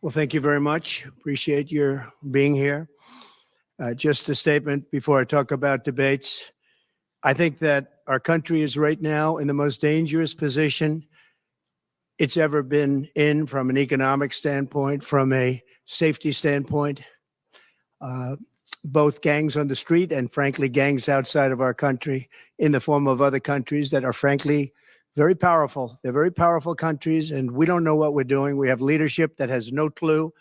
Well, thank you very much. Appreciate your being here. Just a statement before I talk about debates. I think that our country is right now in the most dangerous position it's ever been in from an economic standpoint, from a safety standpoint. Both gangs on the street and, frankly, gangs outside of our country in the form of other countries that are, frankly, very powerful. They're very powerful countries, and we don't know what we're doing. We have leadership that has no clue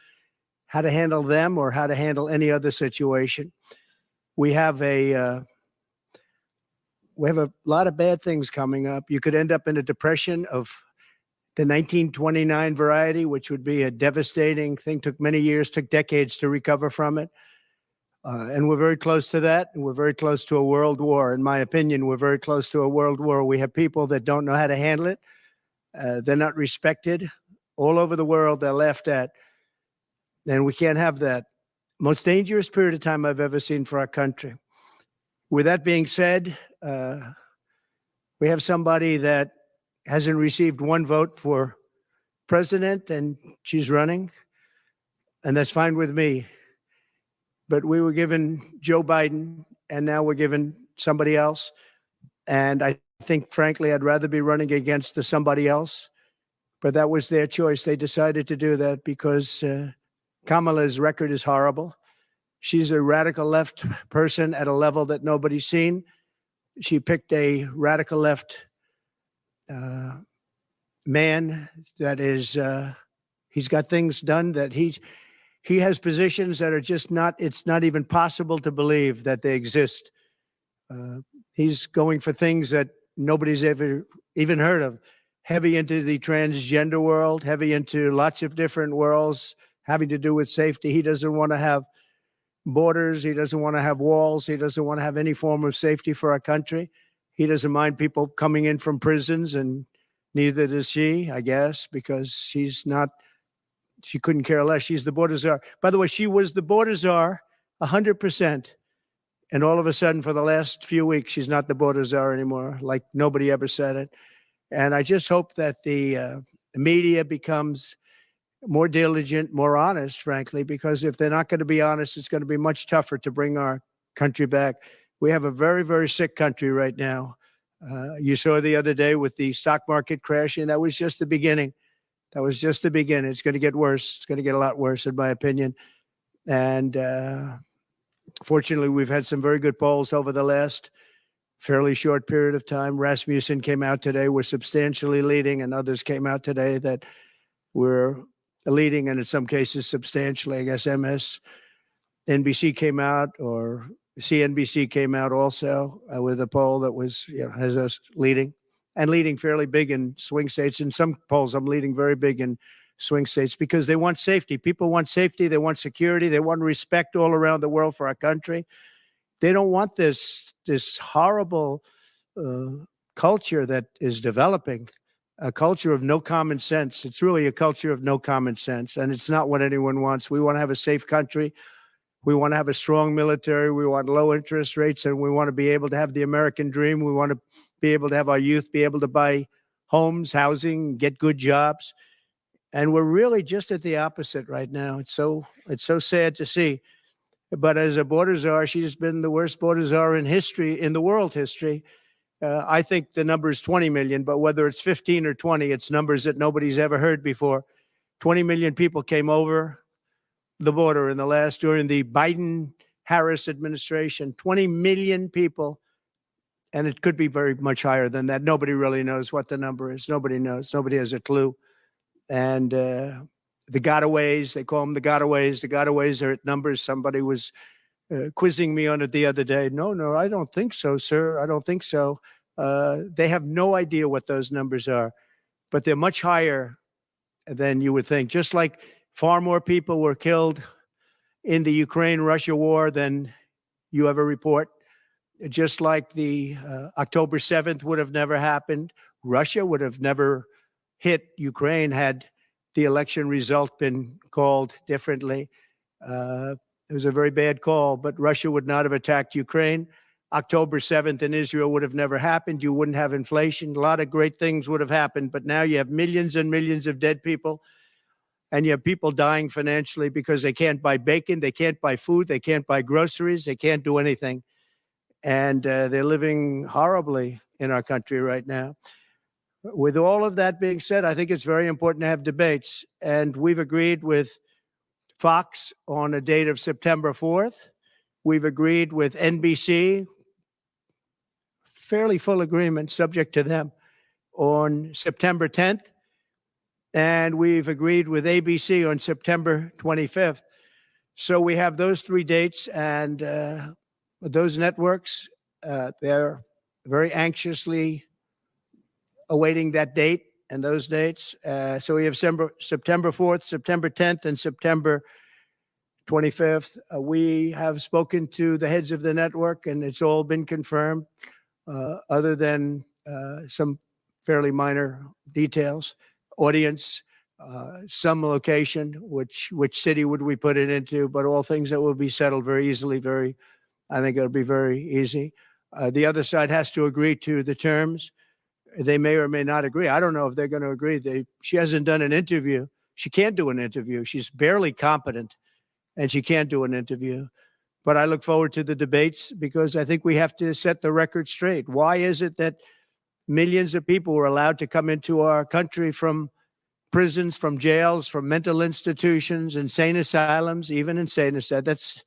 how to handle them or how to handle any other situation. We have a lot of bad things coming up. You could end up in a depression of the 1929 variety, which would be a devastating thing. Took many years, took decades to recover from it. And we're very close to that. And we're very close to a world war. In my opinion, we're very close to a world war. We have people that don't know how to handle it. They're not respected. All over the world, they're laughed at. And we can't have that. Most dangerous period of time I've ever seen for our country. With that being said, we have somebody that hasn't received one vote for president, and she's running. And that's fine with me. But we were given Joe Biden, and now we're given somebody else. And I think, frankly, I'd rather be running against the somebody else. But that was their choice. They decided to do that because Kamala's record is horrible. She's a radical left person at a level that nobody's seen. She picked a radical left man that is, he's got things done that he has positions that are just not, it's not even possible to believe that they exist. He's going for things that nobody's ever even heard of. Heavy into the transgender world, heavy into lots of different worlds having to do with safety. He doesn't want to have borders. He doesn't want to have walls. He doesn't want to have any form of safety for our country. He doesn't mind people coming in from prisons, and neither does she, I guess, because she's not, she couldn't care less. She's the border czar. By the way, she was the border czar 100%. And all of a sudden, for the last few weeks, she's not the border czar anymore, like nobody ever said it. And I just hope that the media becomes more diligent, more honest, frankly, because if they're not going to be honest, it's going to be much tougher to bring our country back. We have a very, very sick country right now. You saw the other day with the stock market crashing. That was just the beginning. That was just the beginning. It's going to get worse. It's going to get a lot worse, in my opinion. And fortunately, we've had some very good polls over the last fairly short period of time. Rasmussen came out today. We're substantially leading, and others came out today that we're leading, and in some cases substantially. I guess MSNBC came out, or CNBC came out also with a poll that was, has us leading, and leading fairly big in swing states. In some polls, I'm leading very big in swing states because they want safety. People want safety. They want security. They want respect all around the world for our country. They don't want this horrible culture that is developing, a culture of no common sense. It's really a culture of no common sense, and it's not what anyone wants. We want to have a safe country. We want to have a strong military. We want low interest rates, and we want to be able to have the American dream. We want to be able to have our youth be able to buy homes, housing, get good jobs. And we're really just at the opposite right now. It's so sad to see. But as a border czar, she's been the worst border czar in history, in the world history. I think the number is 20 million, but whether it's 15 or 20, it's numbers that nobody's ever heard before. 20 million people came over the border during the Biden-Harris administration. 20 million people, and it could be very much higher than that. Nobody really knows what the number is. Nobody knows. Nobody has a clue. And the gotaways, they call them the gotaways. The gotaways are at numbers. Somebody was quizzing me on it the other day. No, I don't think so, sir. I don't think so. They have no idea what those numbers are, but they're much higher than you would think. Just like far more people were killed in the Ukraine-Russia war than you ever report. Just like the October 7th would have never happened. Russia would have never hit Ukraine had the election result been called differently. It was a very bad call, but Russia would not have attacked Ukraine. October 7th in Israel would have never happened. You wouldn't have inflation. A lot of great things would have happened, but now you have millions and millions of dead people. and you have people dying financially because they can't buy bacon, they can't buy food, they can't buy groceries, they can't do anything. And they're living horribly in our country right now. With all of that being said, I think it's very important to have debates. And we've agreed with Fox on a date of September 4th. We've agreed with NBC, fairly full agreement, subject to them, on September 10th. And we've agreed with ABC on September 25th. So we have those three dates, and those networks, they're very anxiously awaiting that date and those dates. So we have September 4th, September 10th, and September 25th. We have spoken to the heads of the network, and it's all been confirmed, other than some fairly minor details. Audience, some location, which city would we put it into, but all things that will be settled very easily. I think it'll be very easy. The other side has to agree to the terms. They may or may not agree. I don't know if they're going to agree. She hasn't done an interview. She can't do an interview. She's barely competent, and she can't do an interview. But I look forward to the debates because I think we have to set the record straight. Why is it that millions of people were allowed to come into our country from prisons, from jails, from mental institutions, insane asylums, even insane asylums? That's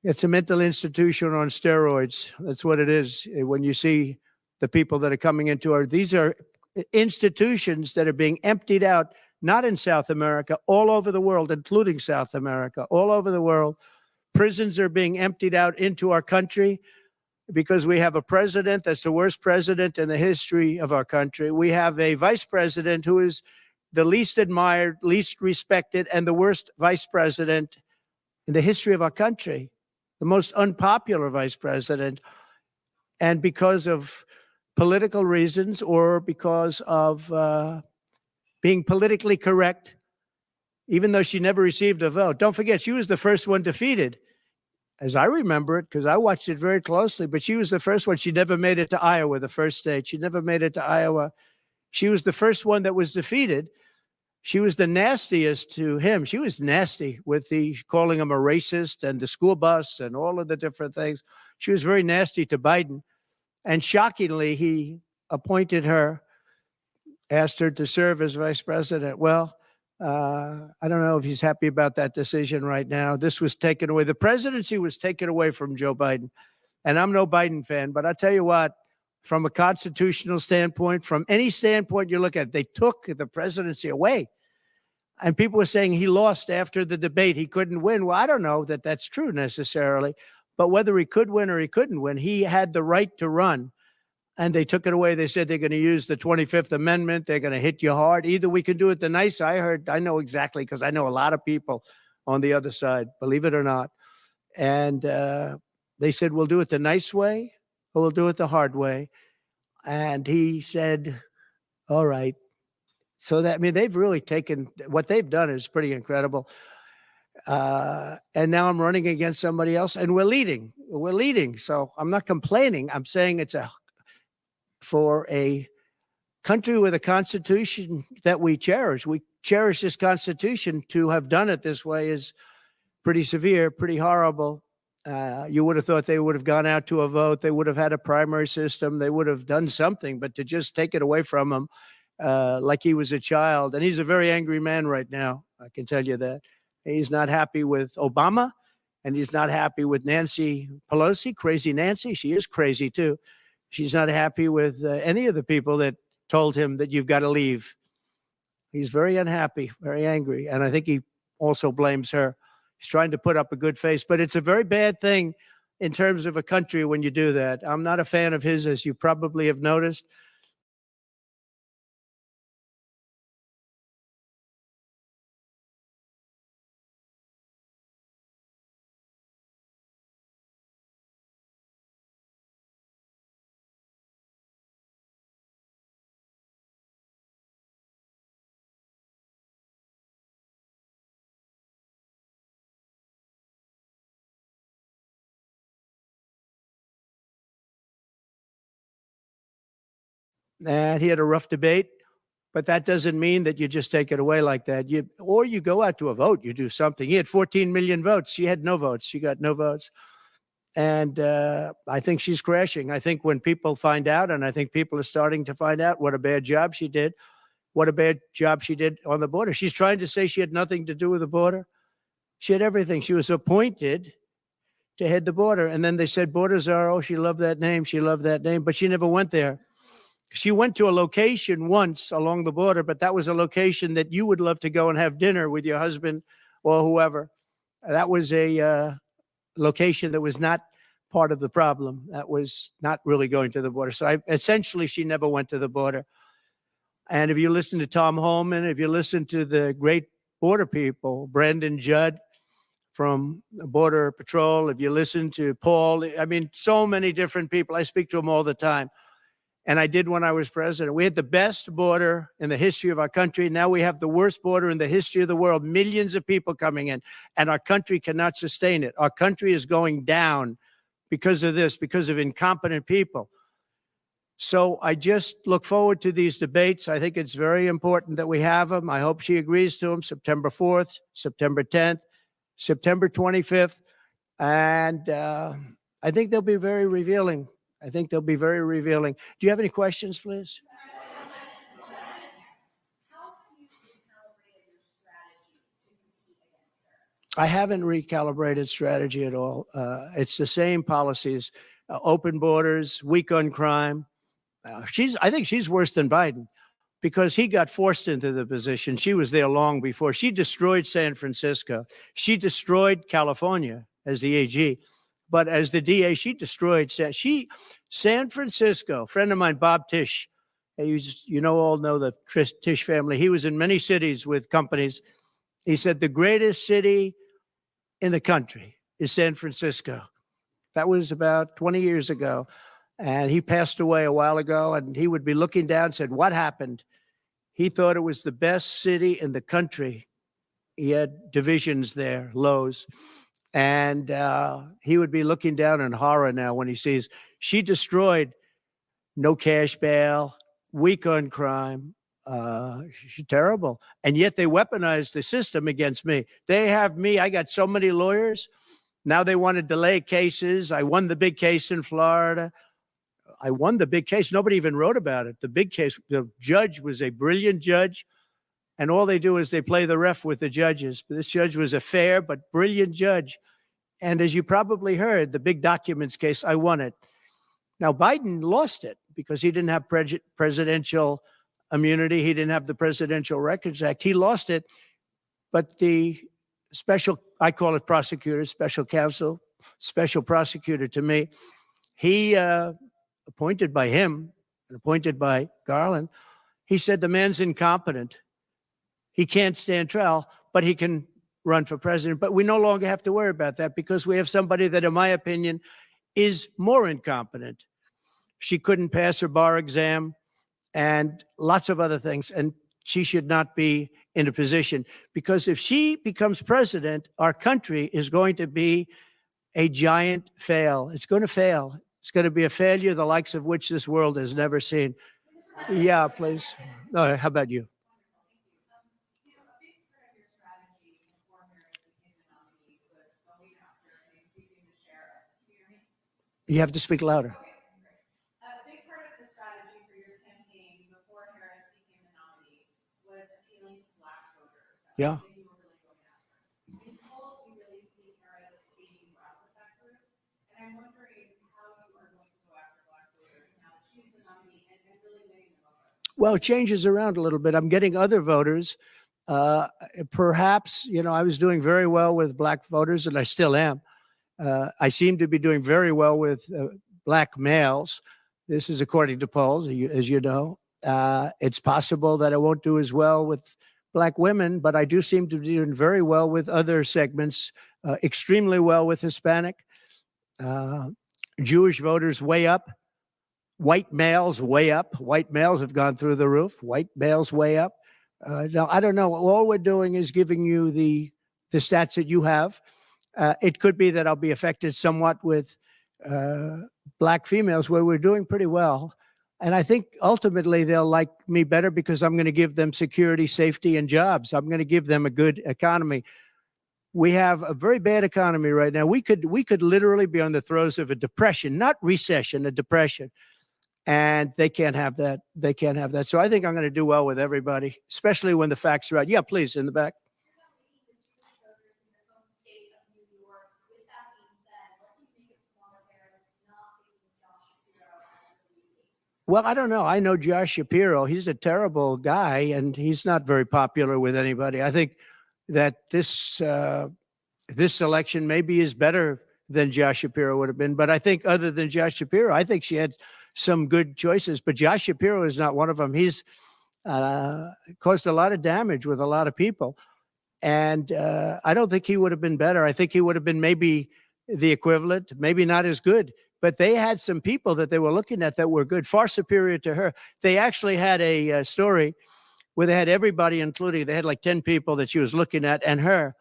it's a mental institution on steroids. That's what it is. When you see the people that are coming into these are institutions that are being emptied out, not in South America, all over the world, including South America, all over the world. Prisons are being emptied out into our country because we have a president that's the worst president in the history of our country. We have a vice president who is the least admired, least respected, and the worst vice president in the history of our country, the most unpopular vice president. And because of political reasons or because of being politically correct, even though she never received a vote. Don't forget, she was the first one defeated, as I remember it, because I watched it very closely, but she was the first one. She never made it to Iowa, the first state. She never made it to Iowa. She was the first one that was defeated. She was the nastiest to him. She was nasty with calling him a racist and the school bus and all of the different things. She was very nasty to Biden. And shockingly, he appointed her, asked her to serve as vice president. Well, I don't know if he's happy about that decision right now. This was taken away. The presidency was taken away from Joe Biden. And I'm no Biden fan, but I'll tell you what, from a constitutional standpoint, from any standpoint you look at, they took the presidency away. And people were saying he lost after the debate. He couldn't win. Well, I don't know that that's true necessarily, but whether he could win or he couldn't win, he had the right to run. And they took it away. They said they're going to use the 25th Amendment. They're going to hit you hard. Either we can do it the nice. I know exactly, because I know a lot of people on the other side, believe it or not. And they said, we'll do it the nice way or we'll do it the hard way. And he said, all right. So they've really taken, what they've done is pretty incredible. And now I'm running against somebody else, and we're leading. So I'm not complaining. I'm saying for a country with a constitution that we cherish this constitution. To have done it this way is pretty severe, pretty horrible. You would have thought they would have gone out to a vote. They would have had a primary system. They would have done something, but to just take it away from him like he was a child. And he's a very angry man right now. I can tell you that. He's not happy with Obama, and he's not happy with Nancy Pelosi, crazy Nancy. She is crazy too. She's not happy with any of the people that told him that you've got to leave. He's very unhappy, very angry. And I think he also blames her. He's trying to put up a good face, but it's a very bad thing in terms of a country when you do that. I'm not a fan of his, as you probably have noticed. And he had a rough debate, But that doesn't mean that you just take it away like that. Or you go out to a vote, you do something. He had 14 million votes. She had no votes. She got no votes. And I think she's crashing. I think when people find out, and I think people are starting to find out what a bad job she did, what a bad job she did on the border. She's trying to say she had nothing to do with the border. She had everything. She was appointed to head the border. And then they said, border czar, oh, she loved that name. She loved that name. But she never went there. She went to a location once along the border, but that was a location that you would love to go and have dinner with your husband or whoever. That was a location that was not part of the problem. That was not really going to the border. So essentially, she never went to the border. And if you listen to Tom Holman, if you listen to the great border people, Brandon Judd from Border Patrol, if you listen to Paul, I mean, so many different people. I speak to them all the time. And I did when I was president. We had the best border in the history of our country. Now we have the worst border in the history of the world. Millions of people coming in, and our country cannot sustain it. Our country is going down because of this, because of incompetent people. So I just look forward to these debates. I think it's very important that we have them. I hope she agrees to them. September 4th, September 10th, September 25th. And I think they'll be very revealing. I think they'll be very revealing. Do you have any questions, please? I haven't recalibrated strategy at all. It's the same policies, open borders, weak on crime. I think she's worse than Biden because he got forced into the position. She was there long before. She destroyed San Francisco. She destroyed California as the AG. But as the DA, she destroyed San Francisco. A friend of mine, Bob Tisch, all know the Tisch family. He was in many cities with companies. He said the greatest city in the country is San Francisco. That was about 20 years ago. And he passed away a while ago, and he would be looking down and said, what happened? He thought it was the best city in the country. He had divisions there, lows. And he would be looking down in horror now when he sees she destroyed no cash bail, weak on crime. She's terrible. And yet they weaponized the system against me. They have me. I got so many lawyers. Now they want to delay cases. I won the big case in Florida. I won the big case. Nobody even wrote about it. The big case, the judge was a brilliant judge. And all they do is they play the ref with the judges. This judge was a fair but brilliant judge. And as you probably heard, the big documents case, I won it. Now, Biden lost it because he didn't have presidential immunity. He didn't have the Presidential Records Act. He lost it. But the special, I call it prosecutor, special counsel, special prosecutor to me, he appointed by him and appointed by Garland, he said the man's incompetent. He can't stand trial, but he can run for president. But we no longer have to worry about that because we have somebody that, in my opinion, is more incompetent. She couldn't pass her bar exam and lots of other things. And she should not be in a position because if she becomes president, our country is going to be a giant fail. It's going to fail. It's going to be a failure the likes of which this world has never seen. Yeah, please. No, how about you? You have to speak louder. A big part of the strategy for your campaign before Harris became the nominee was appealing to Black voters. Yeah. You were really going after. In polls, we really see Harris being out with that group. And I'm wondering how you are going to go after Black voters now that she's the nominee and really winning the vote. Well, it changes around a little bit. I'm getting other voters. Perhaps, I was doing very well with Black voters, and I still am. I seem to be doing very well with Black males. This is according to polls, as you know. It's possible that I won't do as well with Black women, but I do seem to be doing very well with other segments, extremely well with Hispanic. Jewish voters way up. White males way up. White males have gone through the roof. White males way up. Now, I don't know. All we're doing is giving you the stats that you have. It could be that I'll be affected somewhat with Black females where we're doing pretty well. And I think ultimately they'll like me better because I'm going to give them security, safety, and jobs. I'm going to give them a good economy. We have a very bad economy right now. We could literally be on the throes of a depression, not recession, a depression. And they can't have that. They can't have that. So I think I'm going to do well with everybody, especially when the facts are right. Yeah, please, in the back. Well, I don't know. I know Josh Shapiro. He's a terrible guy, and he's not very popular with anybody. I think that this election maybe is better than Josh Shapiro would have been. But I think other than Josh Shapiro, I think she had some good choices. But Josh Shapiro is not one of them. He's caused a lot of damage with a lot of people. And I don't think he would have been better. I think he would have been maybe the equivalent, maybe not as good. But they had some people that they were looking at that were good, far superior to her. They actually had a story where they had everybody, including, they had like 10 people that she was looking at and her.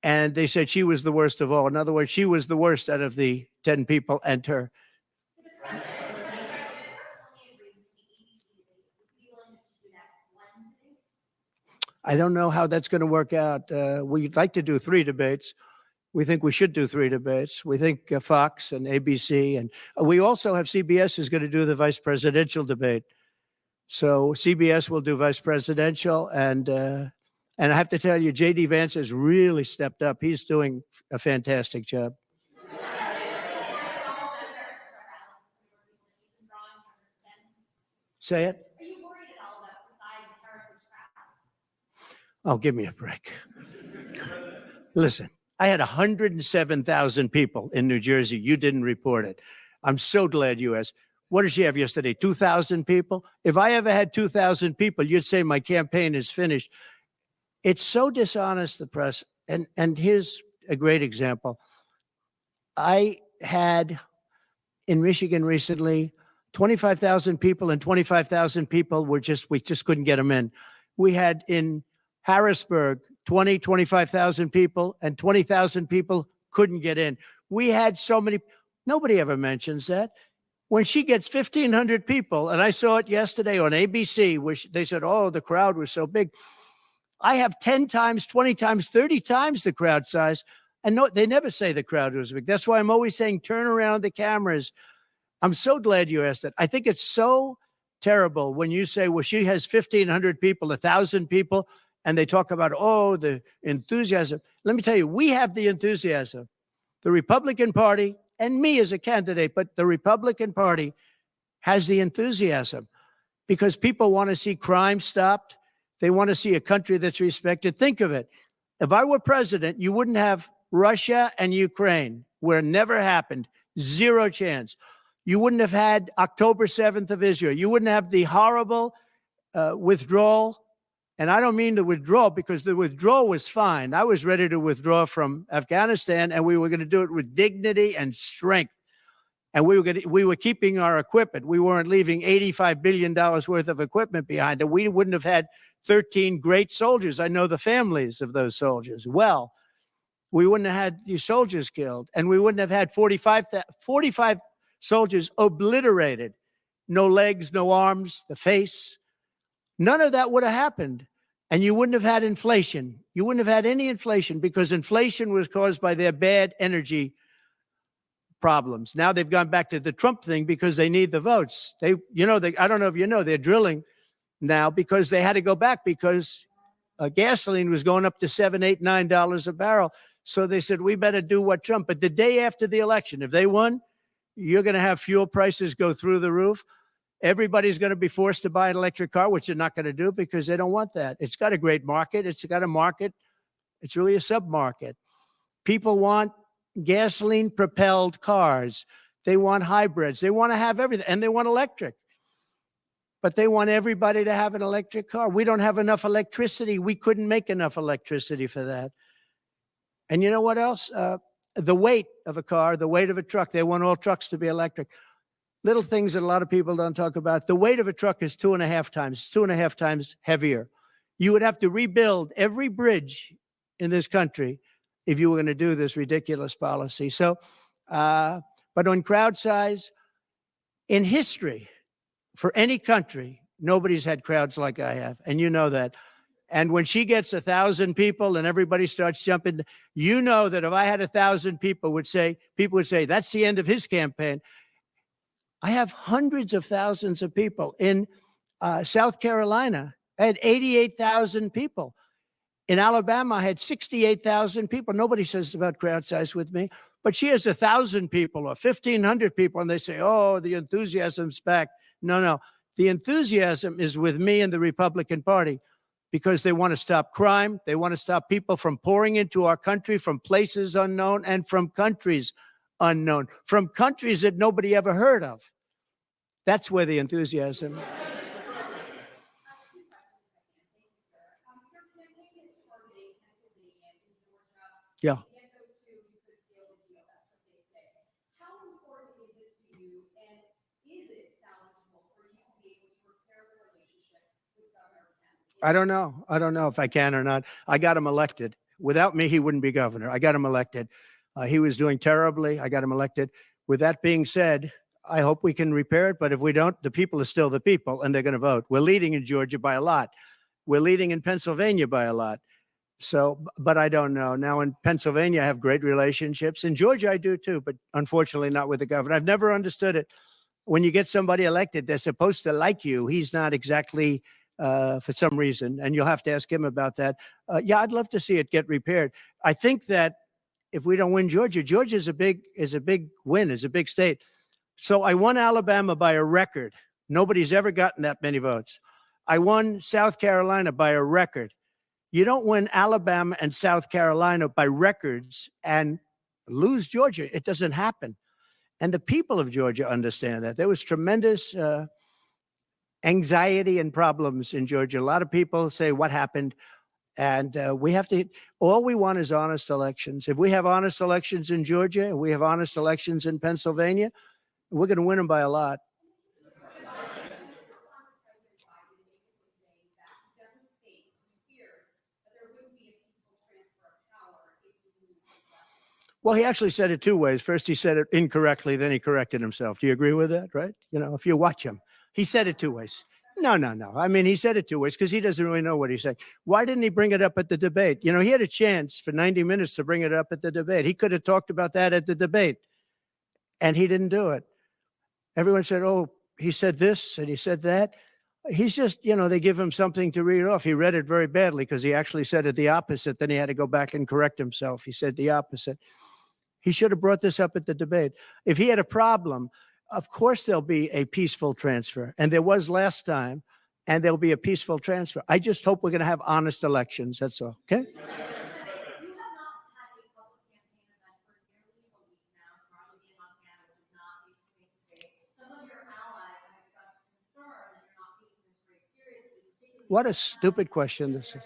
And they said she was the worst of all. In other words, she was the worst out of the 10 people and her. I don't know how that's going to work out. We'd like to do 3 debates. We think we should do 3 debates. We think Fox and ABC, and we also have CBS is going to do the vice presidential debate. So CBS will do vice presidential, and I have to tell you, J.D. Vance has really stepped up. He's doing a fantastic job. Say it. Are you worried at all about the size of Harris's crowds? Oh, give me a break. Listen. I had 107,000 people in New Jersey. You didn't report it. I'm so glad you asked. What did she have yesterday? 2,000 people? If I ever had 2,000 people, you'd say my campaign is finished. It's so dishonest, the press. And here's a great example. I had in Michigan recently 25,000 people, and 25,000 people we just couldn't get them in. We had in Harrisburg 25,000 people, and 20,000 people couldn't get in. We had so many, nobody ever mentions that. When she gets 1,500 people, and I saw it yesterday on ABC, which they said, oh, the crowd was so big. I have 10 times, 20 times, 30 times the crowd size. And no, they never say the crowd was big. That's why I'm always saying, turn around the cameras. I'm so glad you asked that. I think it's so terrible when you say, well, she has 1,500 people, 1,000 people, and they talk about, oh, the enthusiasm. Let me tell you, we have the enthusiasm. The Republican Party, and me as a candidate, but the Republican Party has the enthusiasm because people want to see crime stopped. They want to see a country that's respected. Think of it. If I were president, you wouldn't have Russia and Ukraine, where it never happened. 0 chance. You wouldn't have had October 7th of Israel. You wouldn't have the horrible withdrawal. And I don't mean the withdrawal, because the withdrawal was fine. I was ready to withdraw from Afghanistan, and we were going to do it with dignity and strength. And we were keeping our equipment. We weren't leaving $85 billion worth of equipment behind. And we wouldn't have had 13 great soldiers. I know the families of those soldiers well. We wouldn't have had these soldiers killed. And we wouldn't have had 45 soldiers obliterated. No legs, no arms, the face. None of that would have happened. And you wouldn't have had inflation. You wouldn't have had any inflation, because inflation was caused by their bad energy problems. Now they've gone back to the Trump thing because they need the votes. I don't know if you know, they're drilling now because they had to go back because gasoline was going up to $7, $8, $9 a barrel. So they said, we better do what Trump. But the day after the election, if they won, you're going to have fuel prices go through the roof. Everybody's going to be forced to buy an electric car, which they're not going to do because they don't want that. It's got a great market. It's got a market. It's really a sub-market. People want gasoline-propelled cars. They want hybrids. They want to have everything, and they want electric. But they want everybody to have an electric car. We don't have enough electricity. We couldn't make enough electricity for that. And you know what else? The weight of a car, the weight of a truck. They want all trucks to be electric. Little things that a lot of people don't talk about. The weight of a truck is 2.5 times heavier. You would have to rebuild every bridge in this country if you were going to do this ridiculous policy. So, but on crowd size, in history, for any country, nobody's had crowds like I have. And you know that. And when she gets 1,000 people and everybody starts jumping, you know that if I had 1,000 people would say, that's the end of his campaign. I have hundreds of thousands of people in South Carolina. I had 88,000 people. In Alabama, I had 68,000 people. Nobody says about crowd size with me, but she has 1,000 people or 1,500 people, and they say, oh, the enthusiasm's back. No. The enthusiasm is with me and the Republican Party because they want to stop crime. They want to stop people from pouring into our country from places unknown and from countries unknown, from countries that nobody ever heard of. That's where the enthusiasm is. Yeah. How important is it to you, and is it salvageable for you to be able to repair the relationship with Governor Kemp? I don't know. I don't know if I can or not. I got him elected. Without me, he wouldn't be governor. I got him elected. He was doing terribly. I got him elected. With that being said, I hope we can repair it. But if we don't, the people are still the people, and they're going to vote. We're leading in Georgia by a lot. We're leading in Pennsylvania by a lot. So, but I don't know. Now in Pennsylvania, I have great relationships. In Georgia, I do too, but unfortunately not with the governor. I've never understood it. When you get somebody elected, they're supposed to like you. He's not exactly for some reason, and you'll have to ask him about that. Yeah, I'd love to see it get repaired. I think that if we don't win Georgia, Georgia is a big win, is a big state. So I won Alabama by a record. Nobody's ever gotten that many votes. I won South Carolina by a record. You don't win Alabama and South Carolina by records and lose Georgia. It doesn't happen. And the people of Georgia understand that. There was tremendous anxiety and problems in Georgia. A lot of people say, what happened? And we have to, all we want is honest elections. If we have honest elections in Georgia, we have honest elections in Pennsylvania, we're going to win them by a lot. Well, he actually said it two ways. First, he said it incorrectly, then he corrected himself. Do you agree with that, right? You know, if you watch him, he said it two ways. No. I mean, he said it two ways because he doesn't really know what he's saying. Why didn't he bring it up at the debate? You know, he had a chance for 90 minutes to bring it up at the debate. He could have talked about that at the debate, and he didn't do it. Everyone said, oh, he said this and he said that. He's just, you know, they give him something to read off. He read it very badly because he actually said it the opposite. Then he had to go back and correct himself. He said the opposite. He should have brought this up at the debate. If he had a problem, of course there'll be a peaceful transfer. And there was last time, and there'll be a peaceful transfer. I just hope we're going to have honest elections. That's all. Okay? What a stupid question this is.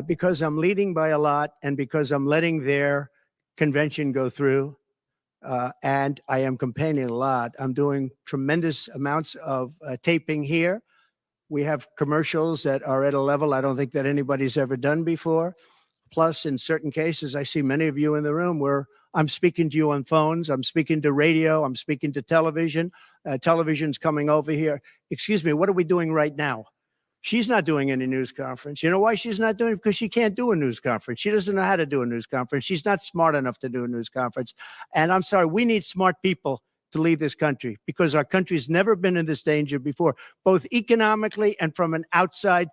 Because I'm leading by a lot and because I'm letting their convention go through. And I am campaigning a lot. I'm doing tremendous amounts of taping here. We have commercials that are at a level I don't think that anybody's ever done before. Plus, in certain cases, I see many of you in the room where I'm speaking to you on phones. I'm speaking to radio. I'm speaking to television. Television's coming over here. Excuse me, what are we doing right now? She's not doing any news conference. You know why she's not doing it? Because she can't do a news conference. She doesn't know how to do a news conference. She's not smart enough to do a news conference. And I'm sorry, we need smart people to lead this country because our country's never been in this danger before, both economically and from an outside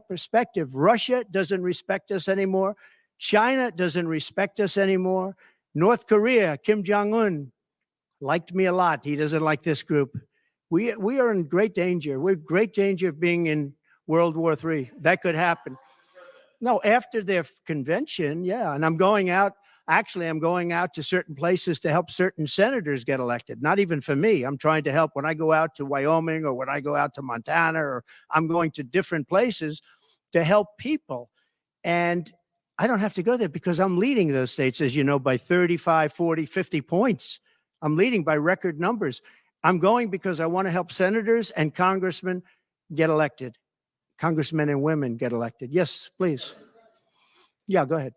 perspective. Russia doesn't respect us anymore. China doesn't respect us anymore. North Korea, Kim Jong-un liked me a lot. He doesn't like this group. We are in great danger. We're in great danger of being in World War III. That could happen. No, after their convention, yeah. And I'm going out. Actually, I'm going out to certain places to help certain senators get elected. Not even for me. I'm trying to help when I go out to Wyoming or when I go out to Montana, or I'm going to different places to help people. And I don't have to go there because I'm leading those states, as you know, by 35, 40, 50 points. I'm leading by record numbers. I'm going because I want to help senators and congressmen get elected. Congressmen and women get elected. Yes, please. Yeah, go ahead.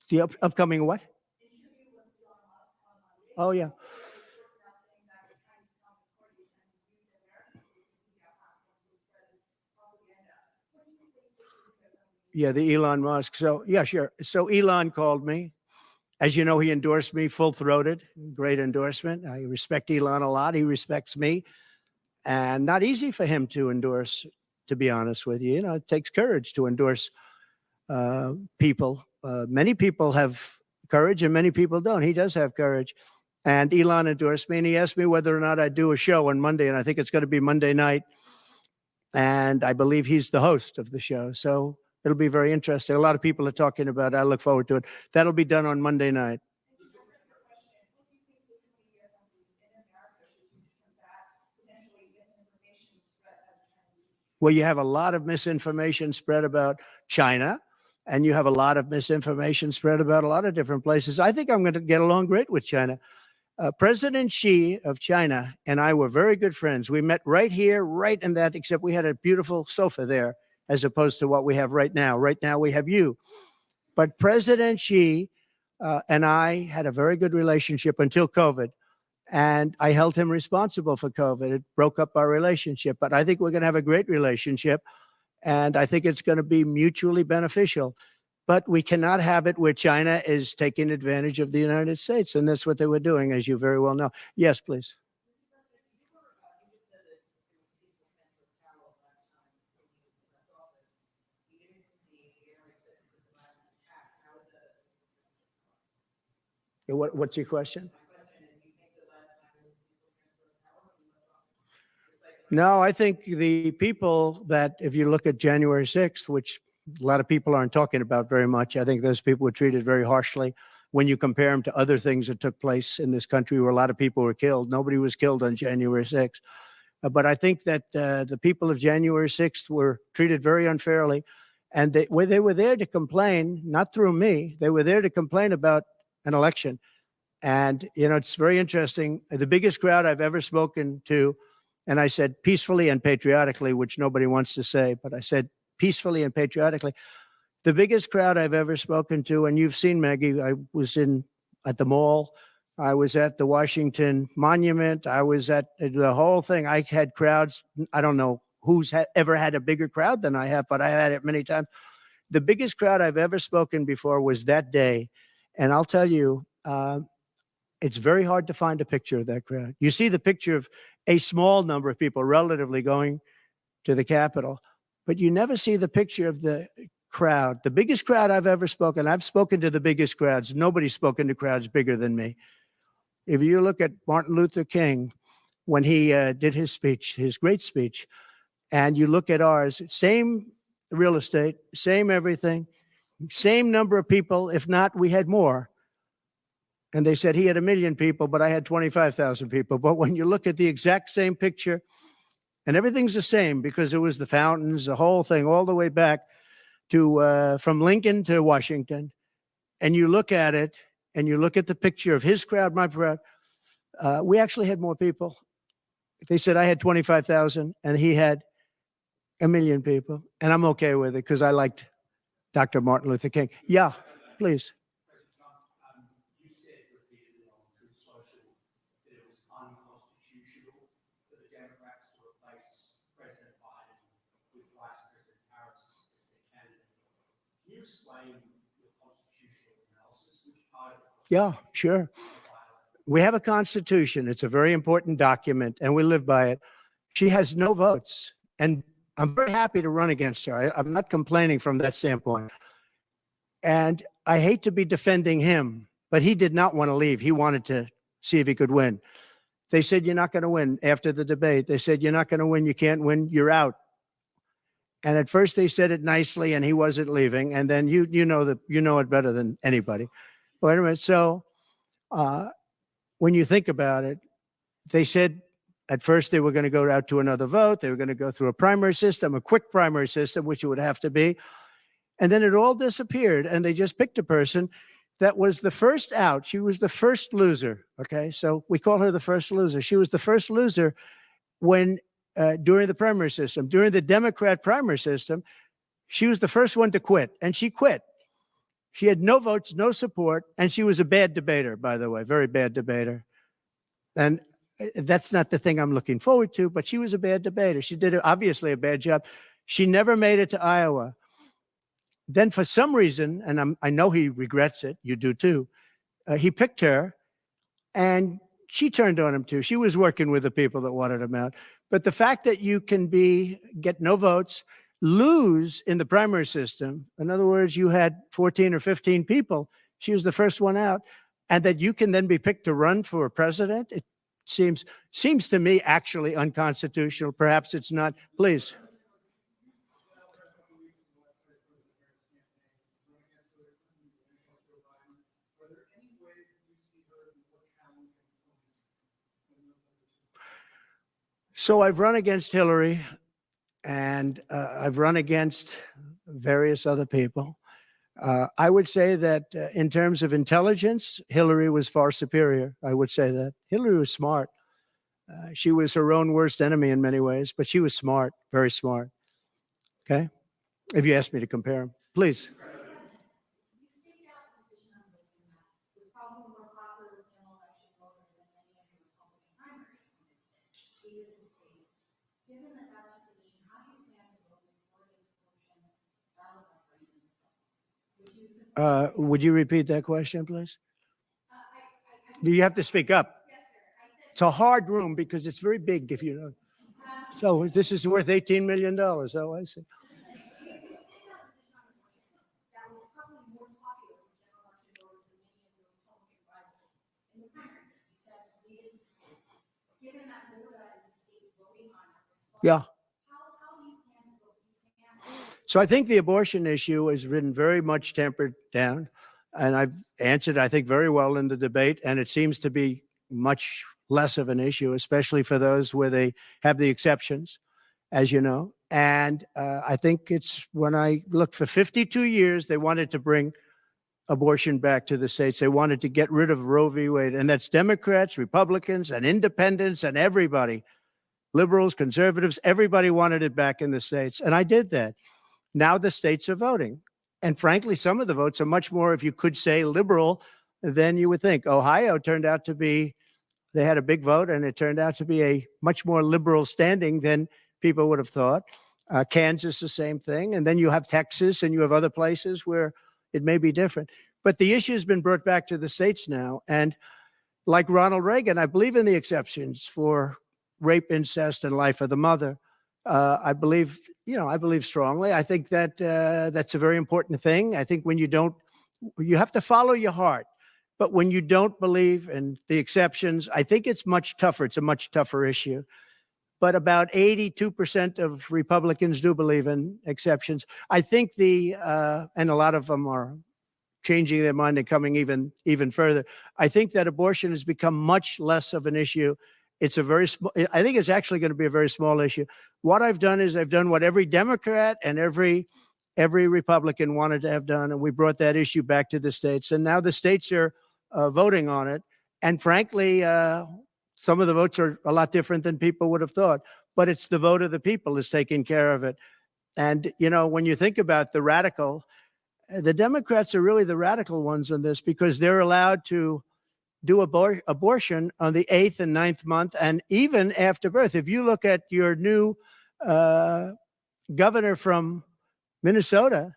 The upcoming what? Oh, yeah. Yeah, the Elon Musk. So, yeah, sure. So Elon called me. As you know, he endorsed me full-throated. Great endorsement. I respect Elon a lot. He respects me. And not easy for him to endorse, to be honest with you. You know, it takes courage to endorse people. Many people have courage and many people don't. He does have courage. And Elon endorsed me, and he asked me whether or not I'd do a show on Monday, and I think it's going to be Monday night. And I believe he's the host of the show. So it'll be very interesting. A lot of people are talking about it. I look forward to it. That'll be done on Monday night. Well, you have a lot of misinformation spread about China, and you have a lot of misinformation spread about a lot of different places. I think I'm going to get along great with China. President Xi of China and I were very good friends. We met right here, right in that, except we had a beautiful sofa there, as opposed to what we have right now. Right now, we have you. But President Xi and I had a very good relationship until COVID. And I held him responsible for COVID. It broke up our relationship. But I think we're going to have a great relationship. And I think it's going to be mutually beneficial. But we cannot have it where China is taking advantage of the United States. And that's what they were doing, as you very well know. Yes, please. What's your question? No, I think the people that, if you look at January 6th, which a lot of people aren't talking about very much, I think those people were treated very harshly when you compare them to other things that took place in this country where a lot of people were killed. Nobody was killed on January 6th. But I think that the people of January 6th were treated very unfairly. And they were there to complain, not through me. They were there to complain about an election. And, you know, it's very interesting. The biggest crowd I've ever spoken to, and I said peacefully and patriotically, which nobody wants to say, but I said peacefully and patriotically. The biggest crowd I've ever spoken to, and you've seen, Maggie, I was at the mall. I was at the Washington Monument. I was at the whole thing. I had crowds. I don't know who's ever had a bigger crowd than I have, but I had it many times. The biggest crowd I've ever spoken before was that day. And I'll tell you, it's very hard to find a picture of that crowd. You see the picture of a small number of people relatively going to the Capitol, but you never see the picture of the crowd. The biggest crowd I've ever spoken, I've spoken to the biggest crowds. Nobody's spoken to crowds bigger than me. If you look at Martin Luther King, when he did his speech, his great speech, and you look at ours, same real estate, same everything, same number of people. If not, we had more. And they said he had 1 million people, but I had 25,000 people. But when you look at the exact same picture, and everything's the same because it was the fountains, the whole thing, all the way back to from Lincoln to Washington, and you look at it, and you look at the picture of his crowd, my crowd, we actually had more people. They said I had 25,000, and he had 1 million people, and I'm okay with it because I liked Dr. Martin Luther King. Yeah, please. Unconstitutional for the Democrats to replace President Biden with Vice President Harris as their candidate. Can you explain your constitutional analysis? Which part of it? Yeah, sure. We have a constitution. It's a very important document, and we live by it. She has no votes, and I'm very happy to run against her. I'm not complaining from that standpoint. And I hate to be defending him, but he did not want to leave. He wanted to see if he could win. They said, you're not going to win after the debate. They said, you're not going to win. You can't win. You're out. And at first they said it nicely and he wasn't leaving. And then you know it better than anybody. Wait a minute. So when you think about it, they said at first they were going to go out to another vote. They were going to go through a primary system, a quick primary system, which it would have to be. And then it all disappeared. And they just picked a person that was the first out. She was the first loser. Okay, so we call her the first loser. She was the first loser when during the primary system, during the Democrat primary system, she was the first one to quit, and she quit. She had no votes, no support, and she was a bad debater, by the way, very bad debater. And that's not the thing I'm looking forward to, but she was a bad debater. She did obviously a bad job. She never made it to Iowa. Then for some reason, and I know he regrets it, you do too, he picked her, and she turned on him too. She was working with the people that wanted him out. But the fact that you can get no votes, lose in the primary system, in other words, you had 14 or 15 people, she was the first one out, and that you can then be picked to run for president, it seems to me actually unconstitutional. Perhaps it's not. Please. So I've run against Hillary, and I've run against various other people. I would say that in terms of intelligence, Hillary was far superior. I would say that. Hillary was smart. She was her own worst enemy in many ways, but she was smart, very smart. Okay? If you ask me to compare them, please. Would you repeat that question, please? You have to speak up. It's a hard room because it's very big, if you know. So this is worth $18 million. Oh, I see. Yeah. So I think the abortion issue has been very much tempered down, and I've answered, I think, very well in the debate, and it seems to be much less of an issue, especially for those where they have the exceptions, as you know. And I think it's when I look for 52 years, they wanted to bring abortion back to the states. They wanted to get rid of Roe v. Wade, and that's Democrats, Republicans, and independents, and everybody, liberals, conservatives, everybody wanted it back in the states, and I did that. Now the states are voting. And frankly, some of the votes are much more, if you could say, liberal than you would think. Ohio turned out to be, they had a big vote, and it turned out to be a much more liberal standing than people would have thought. Kansas, the same thing. And then you have Texas, and you have other places where it may be different. But the issue has been brought back to the states now. And like Ronald Reagan, I believe in the exceptions for rape, incest, and life of the mother. I believe strongly. I think that that's a very important thing. I think when you have to follow your heart. But when you don't believe in the exceptions, I think it's much tougher. It's a much tougher issue. But about 82% of Republicans do believe in exceptions. I think and a lot of them are changing their mind and coming even further. I think that abortion has become much less of an issue. It's a very small, I think it's actually going to be a very small issue. What I've done is I've done what every Democrat and every Republican wanted to have done, and we brought that issue back to the states. And now the states are voting on it. And frankly, some of the votes are a lot different than people would have thought. But it's the vote of the people is taking care of it. And, when you think about the Democrats are really the radical ones on this because they're allowed to do abortion on the 8th and 9th month, and even after birth. If you look at your new governor from Minnesota,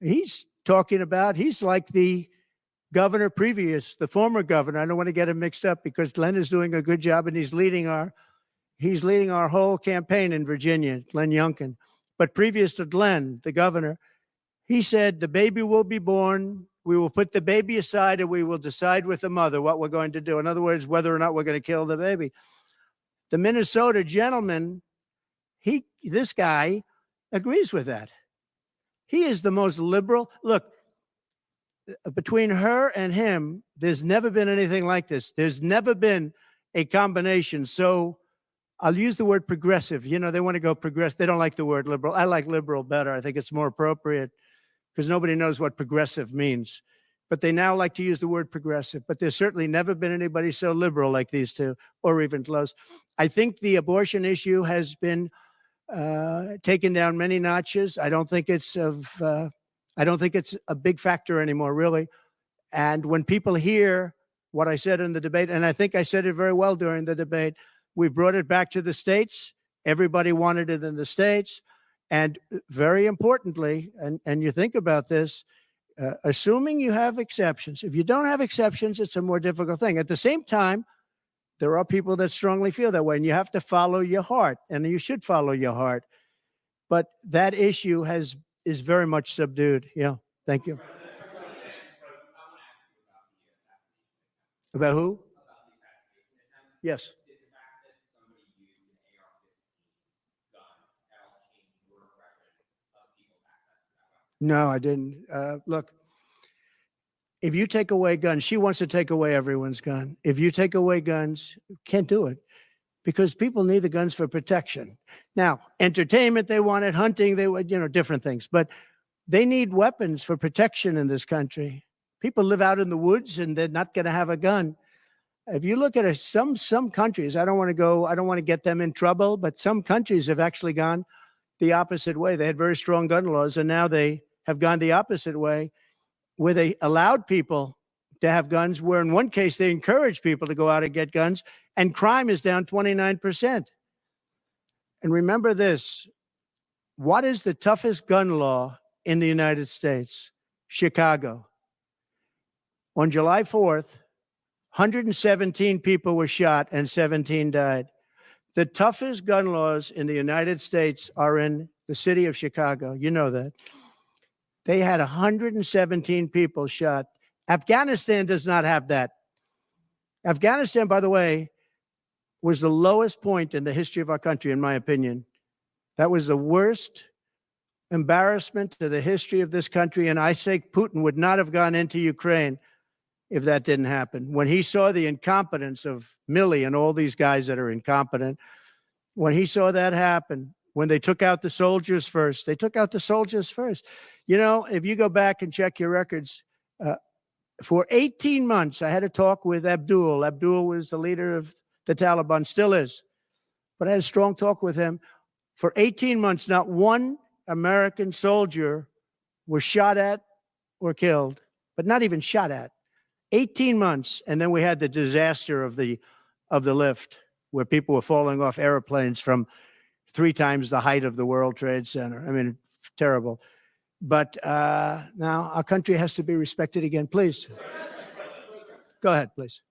he's like the governor previous, the former governor. I don't want to get him mixed up because Glenn is doing a good job, and he's leading our whole campaign in Virginia, Glenn Youngkin. But previous to Glenn, the governor, he said the baby will be born. We will put the baby aside, and we will decide with the mother what we're going to do. In other words, whether or not we're going to kill the baby. The Minnesota gentleman, this guy agrees with that. He is the most liberal. Look, between her and him, there's never been anything like this. There's never been a combination. So I'll use the word progressive. They want to go progressive. They don't like the word liberal. I like liberal better. I think it's more appropriate because nobody knows what progressive means. But they now like to use the word progressive. But there's certainly never been anybody so liberal like these two, or even close. I think the abortion issue has been taken down many notches. I don't think it's of I don't think it's a big factor anymore, really. And when people hear what I said in the debate, and I think I said it very well during the debate, we brought it back to the states. Everybody wanted it in the states. And very importantly, and you think about this, assuming you have exceptions. If you don't have exceptions, it's a more difficult thing. At the same time, there are people that strongly feel that way, and you have to follow your heart, and you should follow your heart. But that issue is very much subdued. Yeah, thank you. About who? Yes. No, I didn't. Look, if you take away guns, she wants to take away everyone's gun. If you take away guns, can't do it because people need the guns for protection. Now, entertainment, they want it, hunting, they want, different things, but they need weapons for protection in this country. People live out in the woods and they're not going to have a gun. If you look at some countries, I don't want to get them in trouble, but some countries have actually gone the opposite way. They had very strong gun laws, and now they have gone the opposite way, where they allowed people to have guns, where in one case they encouraged people to go out and get guns, and crime is down 29%. And remember this, what is the toughest gun law in the United States? Chicago. On July 4th, 117 people were shot and 17 died. The toughest gun laws in the United States are in the city of Chicago. You know that. They had 117 people shot. Afghanistan does not have that. Afghanistan, by the way, was the lowest point in the history of our country, in my opinion. That was the worst embarrassment to the history of this country. And I say Putin would not have gone into Ukraine if that didn't happen. When he saw the incompetence of Milley and all these guys that are incompetent, when he saw that happen, when they took out the soldiers first, they took out the soldiers first. If you go back and check your records, for 18 months, I had a talk with Abdul. Abdul was the leader of the Taliban, still is. But I had a strong talk with him. For 18 months, not one American soldier was shot at or killed, but not even shot at. 18 months, and then we had the disaster of the lift, where people were falling off airplanes from 3 times the height of the World Trade Center. I mean, terrible. But now our country has to be respected again. Please. Go ahead, please.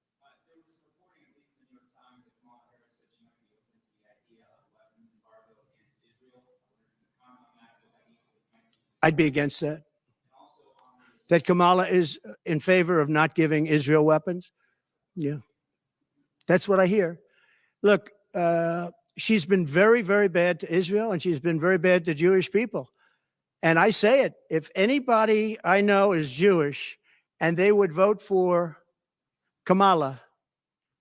I'd be against that. That Kamala is in favor of not giving Israel weapons? Yeah. That's what I hear. Look, she's been very, very bad to Israel, and she's been very bad to Jewish people. And I say it, if anybody I know is Jewish and they would vote for Kamala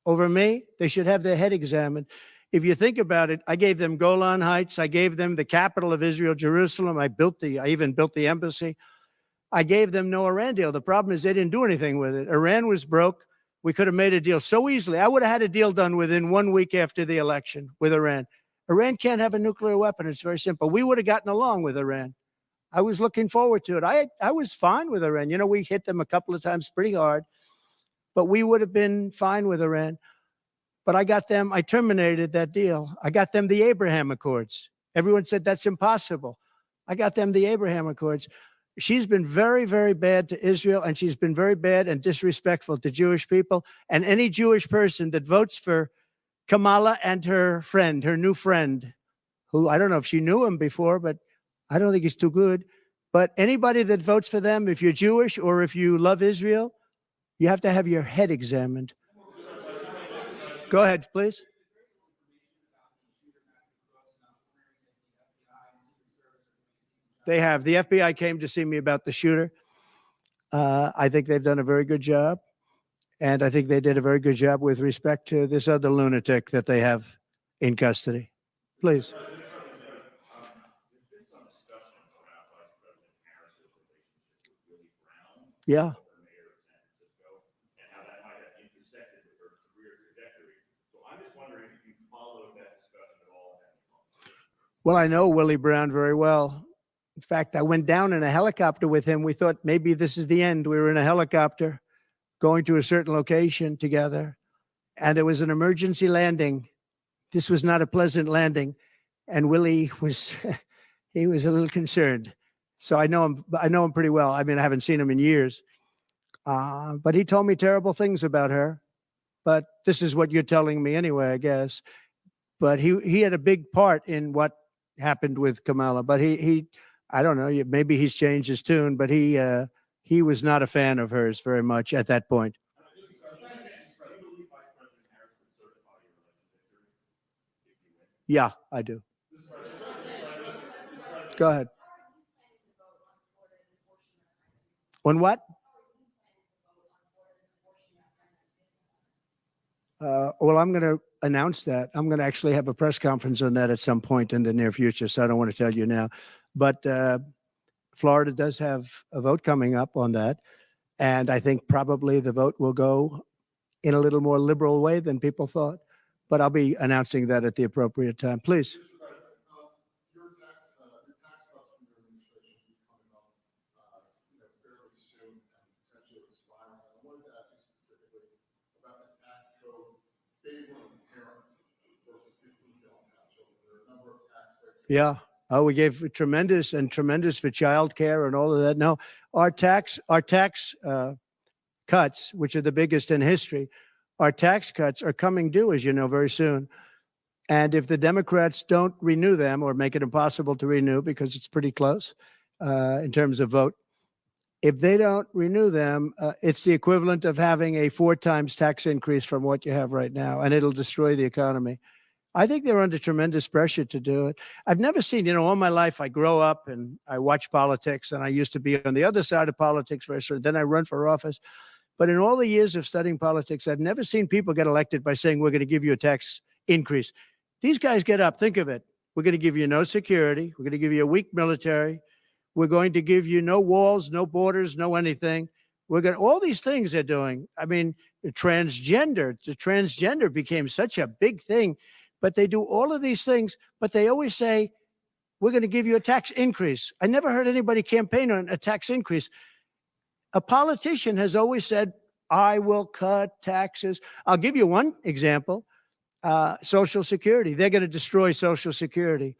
over me, they should have their head examined. If you think about it, I gave them Golan Heights. I gave them the capital of Israel, Jerusalem. I even built the embassy. I gave them no Iran deal. The problem is they didn't do anything with it. Iran was broke. We could have made a deal so easily. I would have had a deal done within 1 week after the election with Iran. Iran can't have a nuclear weapon. It's very simple. We would have gotten along with Iran. I was looking forward to it. I was fine with Iran. We hit them a couple of times pretty hard, but we would have been fine with Iran. But I terminated that deal. I got them the Abraham Accords. Everyone said that's impossible. I got them the Abraham Accords. She's been very, very bad to Israel, and she's been very bad and disrespectful to Jewish people. And any Jewish person that votes for Kamala and her friend, her new friend, who I don't know if she knew him before, but I don't think he's too good. But anybody that votes for them, if you're Jewish or if you love Israel, you have to have your head examined. Go ahead, please. They have. The FBI came to see me about the shooter. I think they've done a very good job. And I think they did a very good job with respect to this other lunatic that they have in custody. Please. There's been some discussion around Vice President Harris's relationship with Willie Brown, Yeah. the mayor of San Francisco, and how that might have intersected with her career trajectory. So I'm just wondering if you followed that discussion at all. Well, I know Willie Brown very well. In fact, I went down in a helicopter with him. We thought maybe this is the end. We were in a helicopter going to a certain location together, and there was an emergency landing. This was not a pleasant landing, and Willie was he was a little concerned. So I know him pretty well. I mean, I haven't seen him in years, but he told me terrible things about her. But this is what you're telling me anyway, I guess. But he had a big part in what happened with Kamala. But he I don't know, maybe he's changed his tune, but he was not a fan of hers very much at that point. Yeah, I do. Go ahead. On what? Well, I'm going to announce that. I'm going to actually have a press conference on that at some point in the near future, so I don't want to tell you now. But Florida does have a vote coming up on that, and I think probably the vote will go in a little more liberal way than people thought. But I'll be announcing that at the appropriate time. Please. Your tax cuts from your administration will be coming up, fairly soon and potentially expiring. I wanted to ask you specifically about the tax code favoring parents versus people who don't have children. There are a number of tax breaks. Yeah. Oh, we gave tremendous for childcare and all of that. No, our tax cuts, which are the biggest in history, our tax cuts are coming due, as you know, very soon. And if the Democrats don't renew them or make it impossible to renew because it's pretty close in terms of vote, if they don't renew them, it's the equivalent of having a 4 times tax increase from what you have right now, and it'll destroy the economy. I think they're under tremendous pressure to do it. I've never seen, all my life I grow up and I watch politics, and I used to be on the other side of politics first, then I run for office. But in all the years of studying politics, I've never seen people get elected by saying, we're going to give you a tax increase. These guys get up, think of it. We're going to give you no security. We're going to give you a weak military. We're going to give you no walls, no borders, no anything. All these things they're doing. I mean, the transgender became such a big thing, but they do all of these things, but they always say, we're going to give you a tax increase. I never heard anybody campaign on a tax increase. A politician has always said, I will cut taxes. I'll give you one example. Social Security. They're going to destroy Social Security.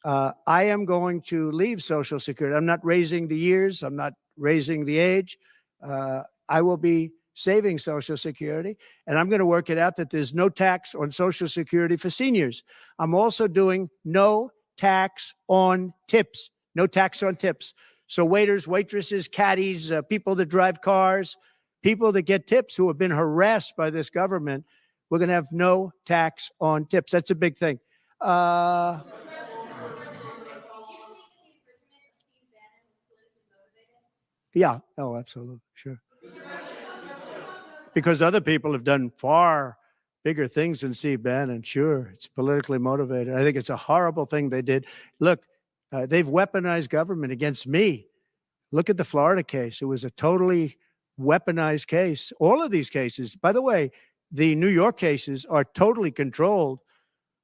I am going to leave Social Security. I'm not raising the years. I'm not raising the age. I will be saving Social Security, and I'm going to work it out that there's no tax on Social Security for seniors. I'm also doing no tax on tips. No tax on tips. So waiters, waitresses, caddies, people that drive cars, people that get tips who have been harassed by this government, we're going to have no tax on tips. That's a big thing. Yeah. Oh, absolutely. Sure. Because other people have done far bigger things than Steve Bannon. Sure. It's politically motivated. I think it's a horrible thing they did. Look, they've weaponized government against me. Look at the Florida case. It was a totally weaponized case. All of these cases, by the way, the New York cases are totally controlled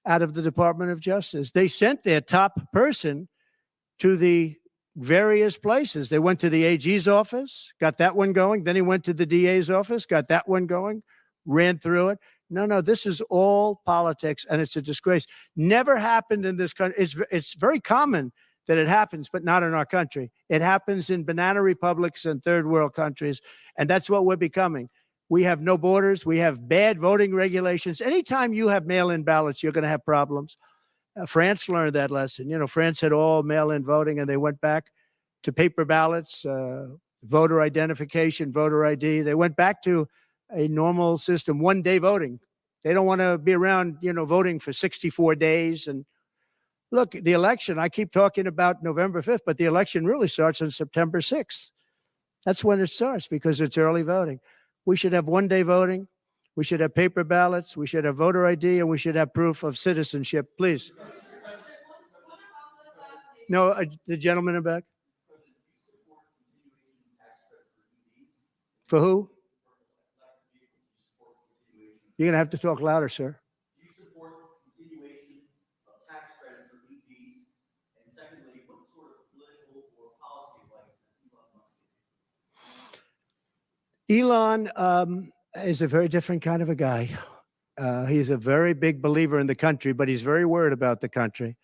out of the Department of Justice. They sent their top person to the various places. They went to the AG's office, got that one going. Then he went to the DA's office, got that one going, ran through it. No, this is all politics, and it's a disgrace. Never happened in this country. It's very common that it happens, but not in our country. It happens in banana republics and third world countries, and that's what we're becoming. We have no borders. We have bad voting regulations. Anytime you have mail-in ballots, you're going to have problems. France learned that lesson. France had all mail-in voting, and they went back to paper ballots, voter identification, voter ID. They went back to a normal system, one-day voting. They don't want to be around, voting for 64 days. And look, the election, I keep talking about November 5th, but the election really starts on September 6th. That's when it starts because it's early voting. We should have one-day voting. We should have paper ballots. We should have voter ID, and we should have proof of citizenship. Please. No, the gentleman in back. For who? You're going to have to talk louder, sir. Do you support continuation of tax credits for EVs? And secondly, what sort of political Elon is a very different kind of a guy. He's a very big believer in the country, but he's very worried about the country.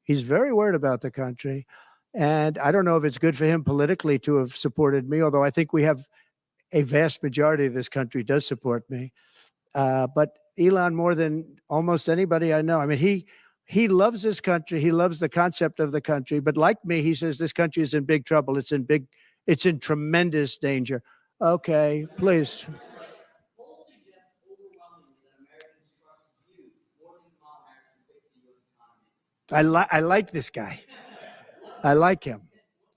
He's very worried about the country. And I don't know if it's good for him politically to have supported me, although I think we have a vast majority of this country does support me. But Elon, more than almost anybody I know, I mean, he loves this country. He loves the concept of the country. But like me, he says this country is in big trouble. It's in tremendous danger. Okay, please. Polls suggest overwhelmingly that Americans trust you more than Kamala Harris to fix the U.S. economy. I like this guy. I like him. What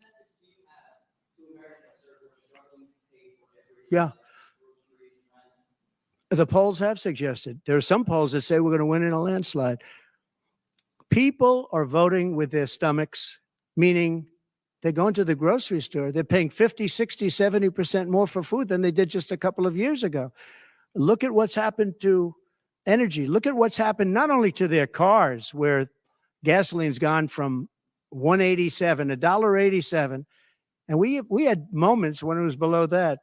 message do you have to Americans, sir, who are struggling to pay for everyday Yeah. groceries, rent? The polls have suggested. There are some polls that say we're going to win in a landslide. People are voting with their stomachs, meaning they're going to the grocery store. They're paying 50, 60, 70% more for food than they did just a couple of years ago. Look at what's happened to energy. Look at what's happened not only to their cars, where gasoline's gone from $1.87, and we had moments when it was below that,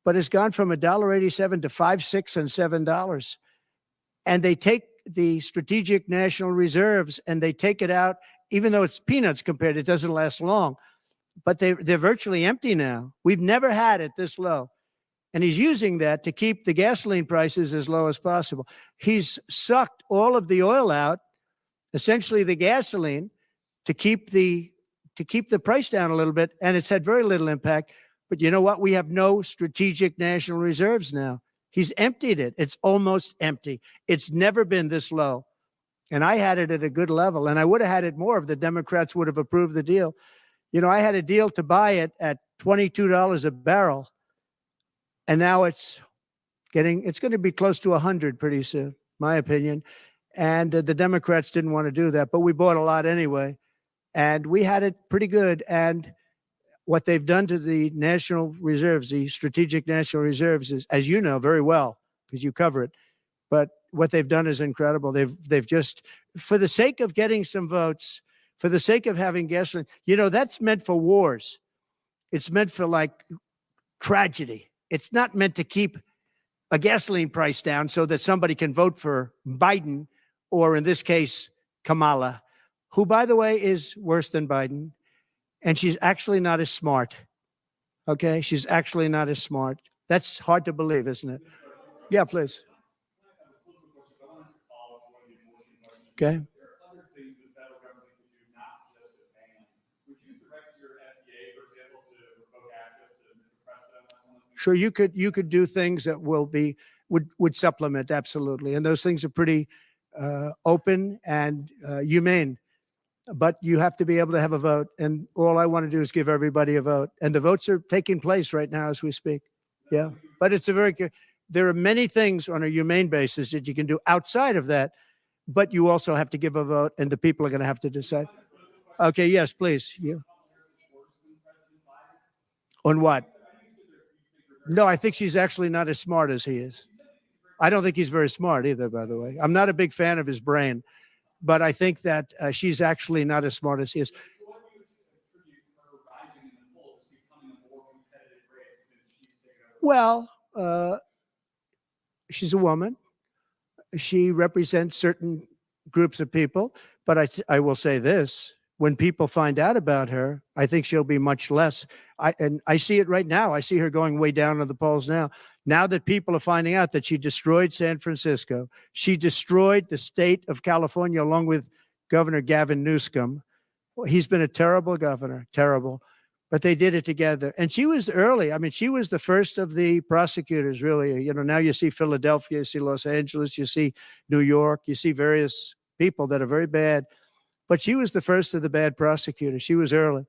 but it's gone from $1.87 to $5, $6, and $7. And they take the strategic national reserves and they take it out, even though it's peanuts compared, it doesn't last long. But they're virtually empty now. We've never had it this low. And he's using that to keep the gasoline prices as low as possible. He's sucked all of the oil out, essentially the gasoline, to keep the price down a little bit, and it's had very little impact. But you know what? We have no strategic national reserves now. He's emptied it. It's almost empty. It's never been this low. And I had it at a good level, and I would have had it more if the Democrats would have approved the deal. You know, I had a deal to buy it at $22 a barrel, and now it's going to be close to 100 pretty soon, my opinion. And the Democrats didn't want to do that, but we bought a lot anyway, and we had it pretty good. And what they've done to the national reserves, the strategic national reserves, is, as you know very well, because you cover it, but what they've done is incredible. They've just, for the sake of getting some votes, for the sake of having gasoline, you know, that's meant for wars. It's meant for like tragedy. It's not meant to keep a gasoline price down so that somebody can vote for Biden, or in this case, Kamala, who, by the way, is worse than Biden. And she's actually not as smart. Okay? She's actually not as smart. That's hard to believe, isn't it? Yeah, please. Okay. There are other things the federal government can do, not just a ban. Would you direct your FDA, for example, to revoke access to mifepristone? Sure, you could do things that would supplement, absolutely. And those things are pretty open and humane. But you have to be able to have a vote. And all I want to do is give everybody a vote. And the votes are taking place right now as we speak. Yeah. But it's there are many things on a humane basis that you can do outside of that. But you also have to give a vote, and the people are going to have to decide. Okay, yes, please. You. On what? No, I think she's actually not as smart as he is. I don't think he's very smart either, by the way. I'm not a big fan of his brain, but I think that she's actually not as smart as he is. What do you attribute her rising in the polls as becoming a more competitive race since she's taken over? Well, she's a woman. She represents certain groups of people, but I will say this: when people find out about her, I think she'll be much less. And I see it right now. I see her going way down in the polls now. Now that people are finding out that she destroyed San Francisco, she destroyed the state of California along with Governor Gavin Newsom. He's been a terrible governor, terrible. But they did it together. And she was early. I mean, she was the first of the prosecutors, really. You know, now you see Philadelphia, you see Los Angeles, you see New York, you see various people that are very bad. But she was the first of the bad prosecutors. She was early.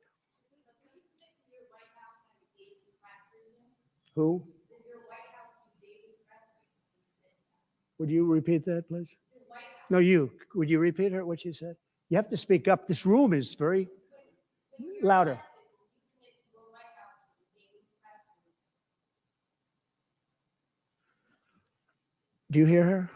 Who? Would you repeat that, please? No, you. Would you repeat her, what she said? You have to speak up. This room is very louder. Do you hear her?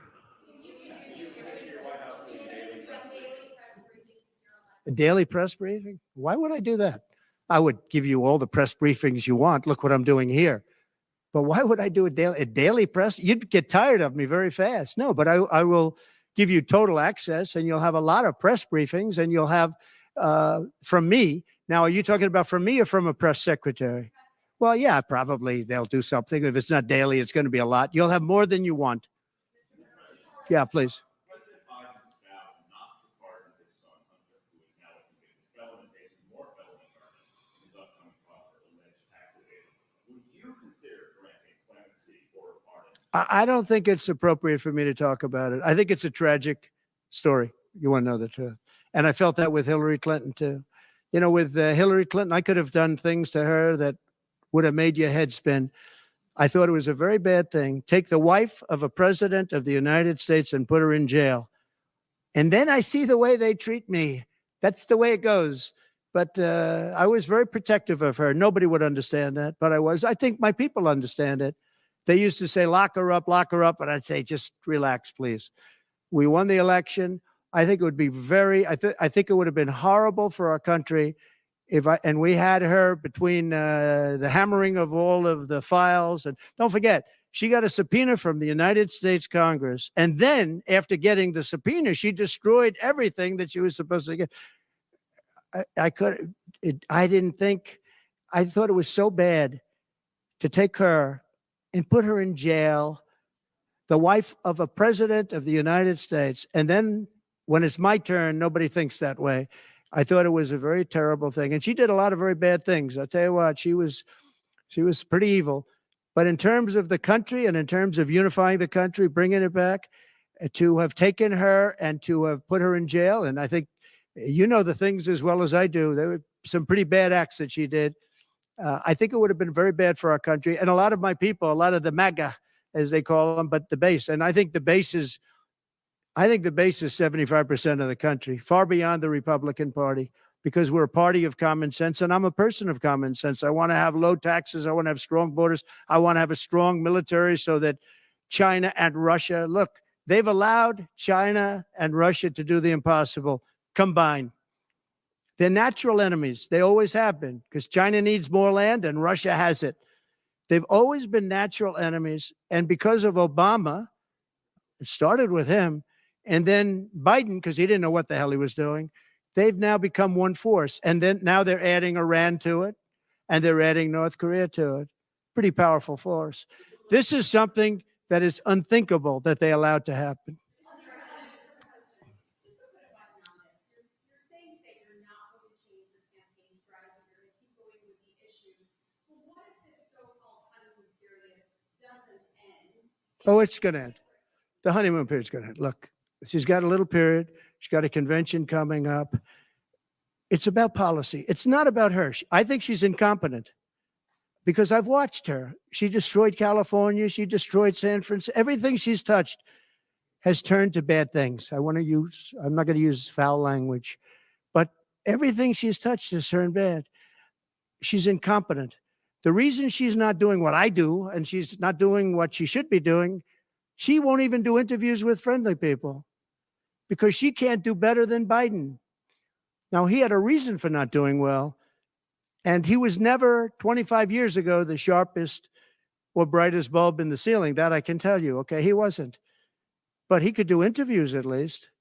A daily press briefing? Why would I do that? I would give you all the press briefings you want. Look what I'm doing here. But why would I do a daily press? You'd get tired of me very fast. No, but I will give you total access, and you'll have a lot of press briefings, and you'll have from me. Now, are you talking about from me or from a press secretary? Well, yeah, probably they'll do something. If it's not daily, it's going to be a lot. You'll have more than you want. Yeah, please. President Biden vowed not to pardon his son Hunter, who is now a convicted felon and facing more felony charges in his upcoming trial for alleged tax evasion. Would you consider granting clemency or a pardon? I don't think it's appropriate for me to talk about it. I think it's a tragic story. You want to know the truth. And I felt that with Hillary Clinton, too. You know, with Hillary Clinton, I could have done things to her that would have made your head spin. I thought it was a very bad thing. Take the wife of a president of the United States and put her in jail. And then I see the way they treat me. That's the way it goes. But I was very protective of her. Nobody would understand that, but I was. I think my people understand it. They used to say, lock her up, and I'd say, just relax, please. We won the election. I think it would be I think it would have been horrible for our country and we had her between the hammering of all of the files. And don't forget, she got a subpoena from the United States Congress. And then after getting the subpoena, she destroyed everything that she was supposed to get. I thought it was so bad to take her and put her in jail, the wife of a president of the United States. And then when it's my turn, nobody thinks that way. I thought it was a very terrible thing. And she did a lot of very bad things. I'll tell you what, she was pretty evil. But in terms of the country and in terms of unifying the country, bringing it back, to have taken her and to have put her in jail, and I think you know the things as well as I do. There were some pretty bad acts that she did. I think it would have been very bad for our country. And a lot of my people, a lot of the MAGA, as they call them, but the base. And I think the base is 75% of the country, far beyond the Republican Party, because we're a party of common sense. And I'm a person of common sense. I want to have low taxes. I want to have strong borders. I want to have a strong military so that China and Russia, look, they've allowed China and Russia to do the impossible combined. They're natural enemies. They always have been, because China needs more land and Russia has it. They've always been natural enemies. And because of Obama, it started with him, and then Biden, because he didn't know what the hell he was doing, they've now become one force. And then now they're adding Iran to it, and they're adding North Korea to it. Pretty powerful force. This is something that is unthinkable that they allowed to happen. Oh, it's going to end. The honeymoon period's going to end. Look, she's got a little period. She's got a convention coming up. It's about policy. It's not about her. I think she's incompetent because I've watched her. She destroyed California. She destroyed San Francisco. Everything she's touched has turned to bad things. I'm not going to use foul language, but everything she's touched has turned bad. She's incompetent. The reason she's not doing what I do, and she's not doing what she should be doing, she won't even do interviews with friendly people because she can't do better than Biden. Now, he had a reason for not doing well, and he was never, 25 years ago, the sharpest or brightest bulb in the ceiling. That I can tell you, okay? He wasn't. But he could do interviews at least.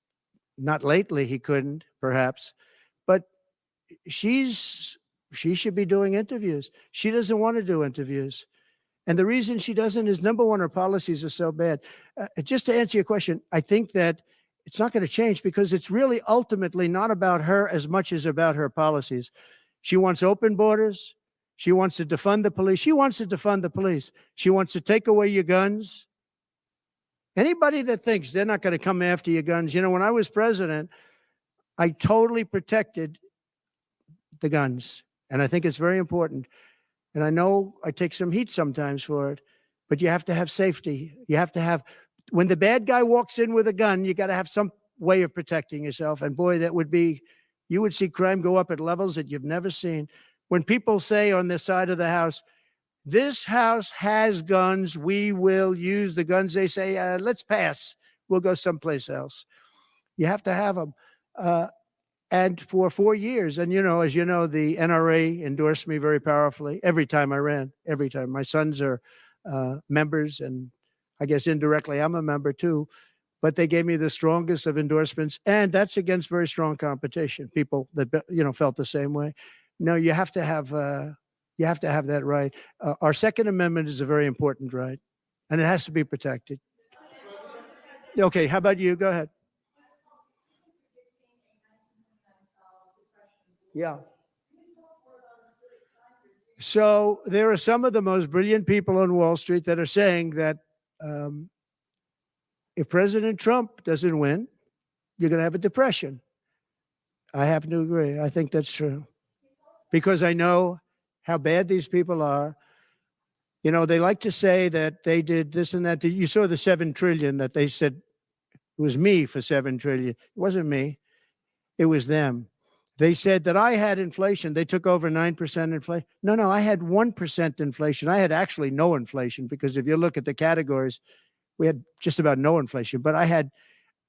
Not lately, he couldn't, perhaps. But she should be doing interviews. She doesn't want to do interviews. And the reason she doesn't is, number one, her policies are so bad. Just to answer your question, I think that it's not going to change because it's really ultimately not about her as much as about her policies. She wants open borders. She wants to defund the police. She wants to defund the police. She wants to take away your guns. Anybody that thinks they're not going to come after your guns, you know, when I was president, I totally protected the guns. And I think it's very important. And I know I take some heat sometimes for it, but you have to have safety. You have to have, when the bad guy walks in with a gun, you got to have some way of protecting yourself. And boy, you would see crime go up at levels that you've never seen. When people say on this side of the house, this house has guns, we will use the guns, they say, let's pass. We'll go someplace else. You have to have them. And for 4 years, and as you know, the NRA endorsed me very powerfully every time I ran, every time. My sons are members, and I guess indirectly I'm a member too. But they gave me the strongest of endorsements, and that's against very strong competition. People that felt the same way. No, you have to have that right. Our Second Amendment is a very important right, and it has to be protected. Okay, how about you? Go ahead. Yeah. So there are some of the most brilliant people on Wall Street that are saying that if President Trump doesn't win, you're going to have a depression. I happen to agree. I think that's true. Because I know how bad these people are. You know, they like to say that they did this and that. You saw the 7 trillion that they said it was me for 7 trillion. It wasn't me. It was them. They said that I had inflation. They took over 9% inflation. No, I had 1% inflation. I had actually no inflation because if you look at the categories, we had just about no inflation. But I had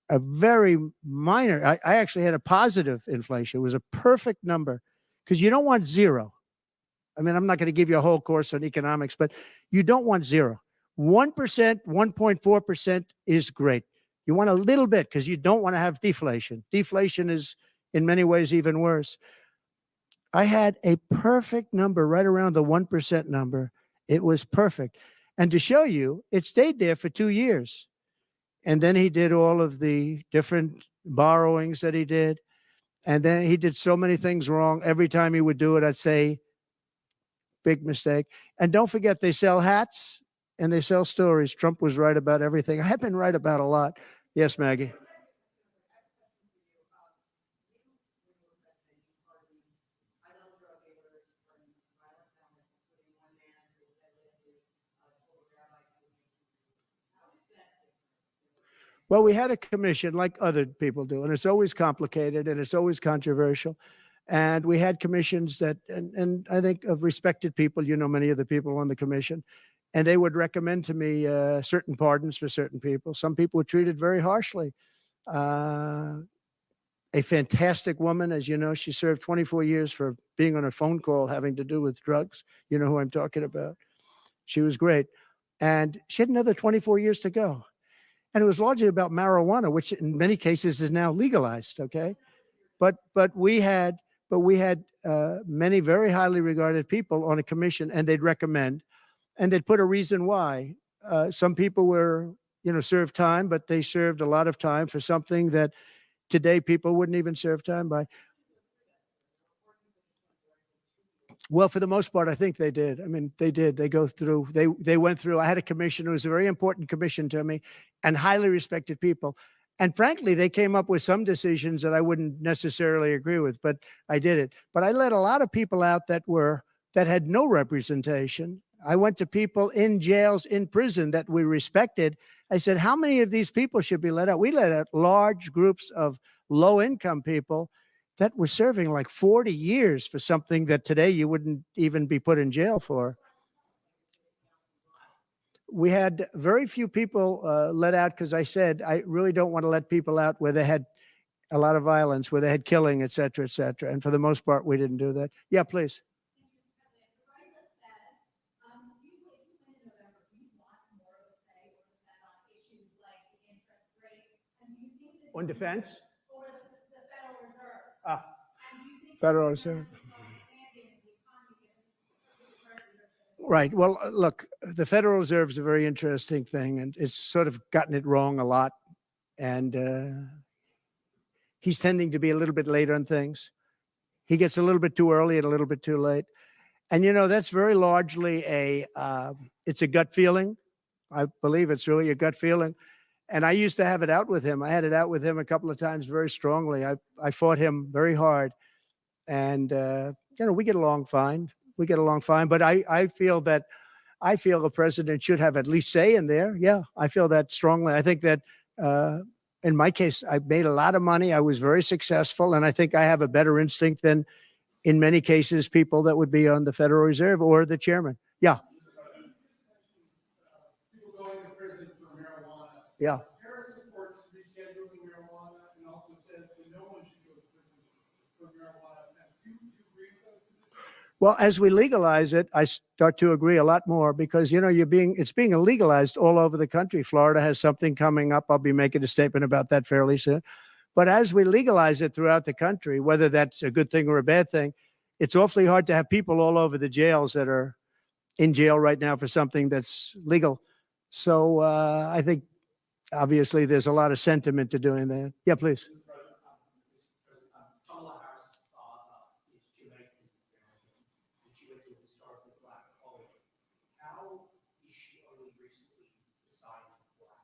a very minor, I actually had a positive inflation. It was a perfect number because you don't want zero. I mean, I'm not going to give you a whole course on economics, but you don't want zero. 1%, 1.4% is great. You want a little bit because you don't want to have deflation. Deflation is in many ways even worse. I had a perfect number right around the 1% number. It was perfect. And to show you, it stayed there for 2 years. And then he did all of the different borrowings that he did. And then he did so many things wrong. Every time he would do it, I'd say, big mistake. And don't forget, they sell hats and they sell stories. Trump was right about everything. I have been right about a lot. Yes, Maggie. Well, we had a commission like other people do, and it's always complicated and it's always controversial. And we had commissions that, and I think of respected people, many of the people on the commission, and they would recommend to me certain pardons for certain people. Some people were treated very harshly. A fantastic woman, as you know, she served 24 years for being on a phone call having to do with drugs. You know who I'm talking about. She was great. And she had another 24 years to go. And it was largely about marijuana, which in many cases is now legalized. Okay, but we had many very highly regarded people on a commission, and they'd recommend, and they'd put a reason why. Some people were served time, but they served a lot of time for something that today people wouldn't even serve time by. Well, for the most part, I think they did. I mean, they did. They go through. They went through. I had a commission. It was a very important commission to me, and highly respected people. And frankly, they came up with some decisions that I wouldn't necessarily agree with, but I did it. But I let a lot of people out that had no representation. I went to people in jails, in prison that we respected. I said, how many of these people should be let out? We let out large groups of low-income people that were serving like 40 years for something that today you wouldn't even be put in jail for. We had very few people let out because I said, I really don't want to let people out where they had a lot of violence, where they had killing, et cetera, et cetera. And for the most part, we didn't do that. Yeah, please. On defense? Federal Reserve. Right. Well, look, the Federal Reserve is a very interesting thing, and it's sort of gotten it wrong a lot. And he's tending to be a little bit late on things. He gets a little bit too early and a little bit too late. And, that's very largely it's a gut feeling. I believe it's really a gut feeling. And I used to have it out with him. I had it out with him a couple of times very strongly. I fought him very hard. And, we get along fine. We get along fine. But I feel the president should have at least say in there. Yeah, I feel that strongly. I think that in my case, I made a lot of money. I was very successful. And I think I have a better instinct than, in many cases, people that would be on the Federal Reserve or the chairman. Yeah. People going to prison for marijuana. Yeah. Harris supports rescheduling marijuana and also says that no one should go to prison for marijuana offense. Do you agree with that? Well, as we legalize it, I start to agree a lot more because, you know, it's being legalized all over the country. Florida has something coming up. I'll be making a statement about that fairly soon. But as we legalize it throughout the country, whether that's a good thing or a bad thing, it's awfully hard to have people all over the jails that are in jail right now for something that's legal. So I think obviously there's a lot of sentiment to doing that. Yeah, please. Mr. President, Kamala Harris is Jamaican. And she went to a historically black college. How is she only recently deciding black?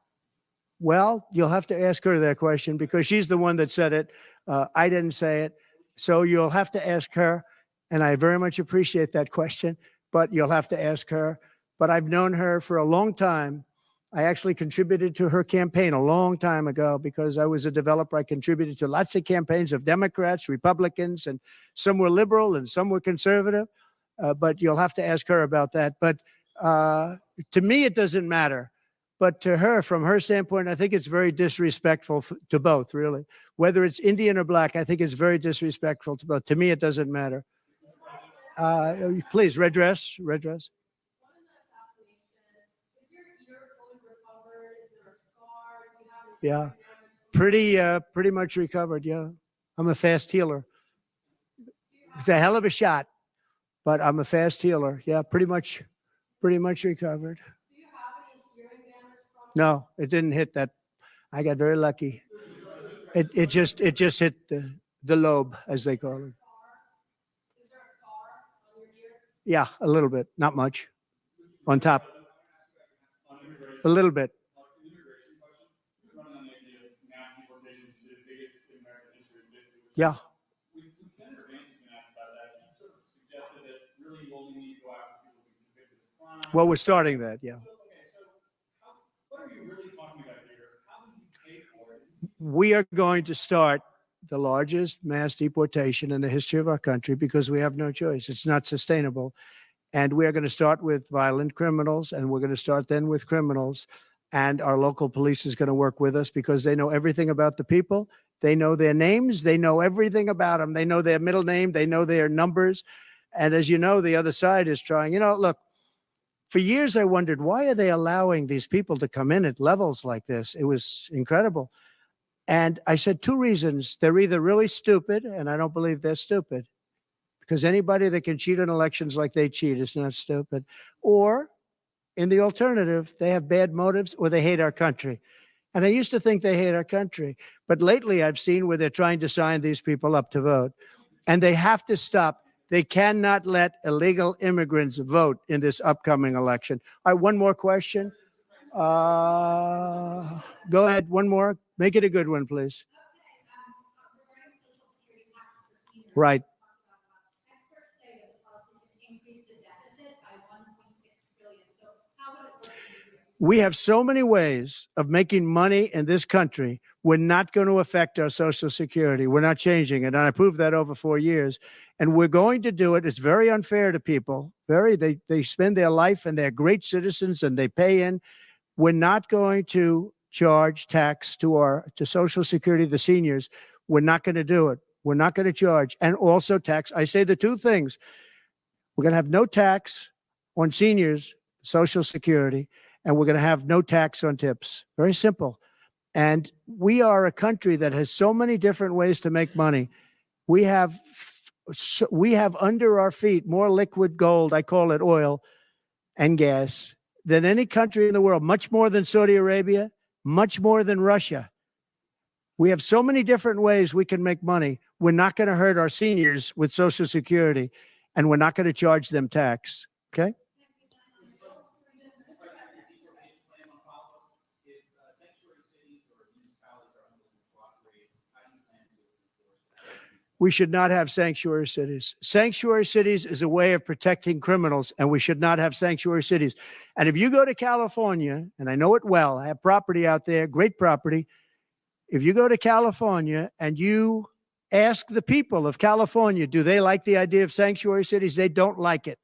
Well, you'll have to ask her that question because she's the one that said it. I didn't say it. So you'll have to ask her. And I very much appreciate that question, but you'll have to ask her. But I've known her for a long time. I actually contributed to her campaign a long time ago because I was a developer. I contributed to lots of campaigns of Democrats, Republicans, and some were liberal and some were conservative. But you'll have to ask her about that. But to me, it doesn't matter. But to her, from her standpoint, I think it's very disrespectful to both, really. Whether it's Indian or black, I think it's very disrespectful to both. To me, it doesn't matter. Please, red dress. What is the assassination? Is your ear fully recovered? Is there a scar? Do you have any Yeah. damage? Pretty much recovered. Yeah, I'm a fast healer. It's a hell of a shot, but I'm a fast healer. Yeah, pretty much recovered. Do you have any hearing damage from it? No, it didn't hit that. I got very lucky. It just hit the lobe, as they call it. Is there a scar on your ear? Yeah, a little bit, not much. On top, On immigration, a little bit. immigration question, you're running on the idea of mass deportation to the biggest in American history, basically. Yeah. When Senator Vance has been asked about that, he sort of suggested that really you only need to go after people who've been convicted of crime. Well, we're starting that. Yeah. Okay, so what are you really talking about here? How do you pay for it? We are going to start the largest mass deportation in the history of our country because we have no choice. It's not sustainable. And we are going to start with violent criminals, and we're going to start then with criminals. And our local police is going to work with us because they know everything about the people. They know their names. They know everything about them. They know their middle name. They know their numbers. And as you know, the other side is trying, look, for years I wondered, why are they allowing these people to come in at levels like this? It was incredible. And I said two reasons. They're either really stupid, and I don't believe they're stupid, because anybody that can cheat on elections like they cheat is not stupid. Or, in the alternative, they have bad motives or they hate our country. And I used to think they hate our country. But lately I've seen where they're trying to sign these people up to vote. And they have to stop. They cannot let illegal immigrants vote in this upcoming election. All right, one more question. Go ahead, one more. Make it a good one, please. Regarding Social Security tax for seniors. Right. Experts say that the policy can increase the deficit by $1.6 trillion. So how would it work for you? We have so many ways of making money in this country. We're not going to affect our Social Security. We're not changing it. And I proved that over 4 years. And we're going to do it. It's very unfair to people. They spend their life and they're great citizens and they pay in. We're not going to charge tax to Social Security, the seniors. We're not going to do it. We're not going to charge. And also tax. I say the two things. We're going to have no tax on seniors, Social Security, and we're going to have no tax on tips. Very simple. And we are a country that has so many different ways to make money. We have under our feet more liquid gold, I call it oil and gas, than any country in the world, much more than Saudi Arabia, much more than Russia. We have so many different ways we can make money. We're not going to hurt our seniors with Social Security, and we're not going to charge them tax. Okay? We should not have sanctuary cities. Sanctuary cities is a way of protecting criminals, and we should not have sanctuary cities. And if you go to California, and I know it well, I have property out there, great property. If you go to California and you ask the people of California, do they like the idea of sanctuary cities? They don't like it.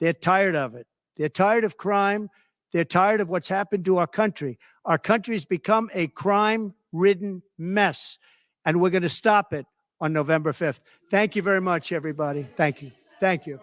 They're tired of it. They're tired of crime. They're tired of what's happened to our country. Our country's become a crime-ridden mess, and we're going to stop it on November 5th. Thank you very much, everybody. Thank you. Thank you.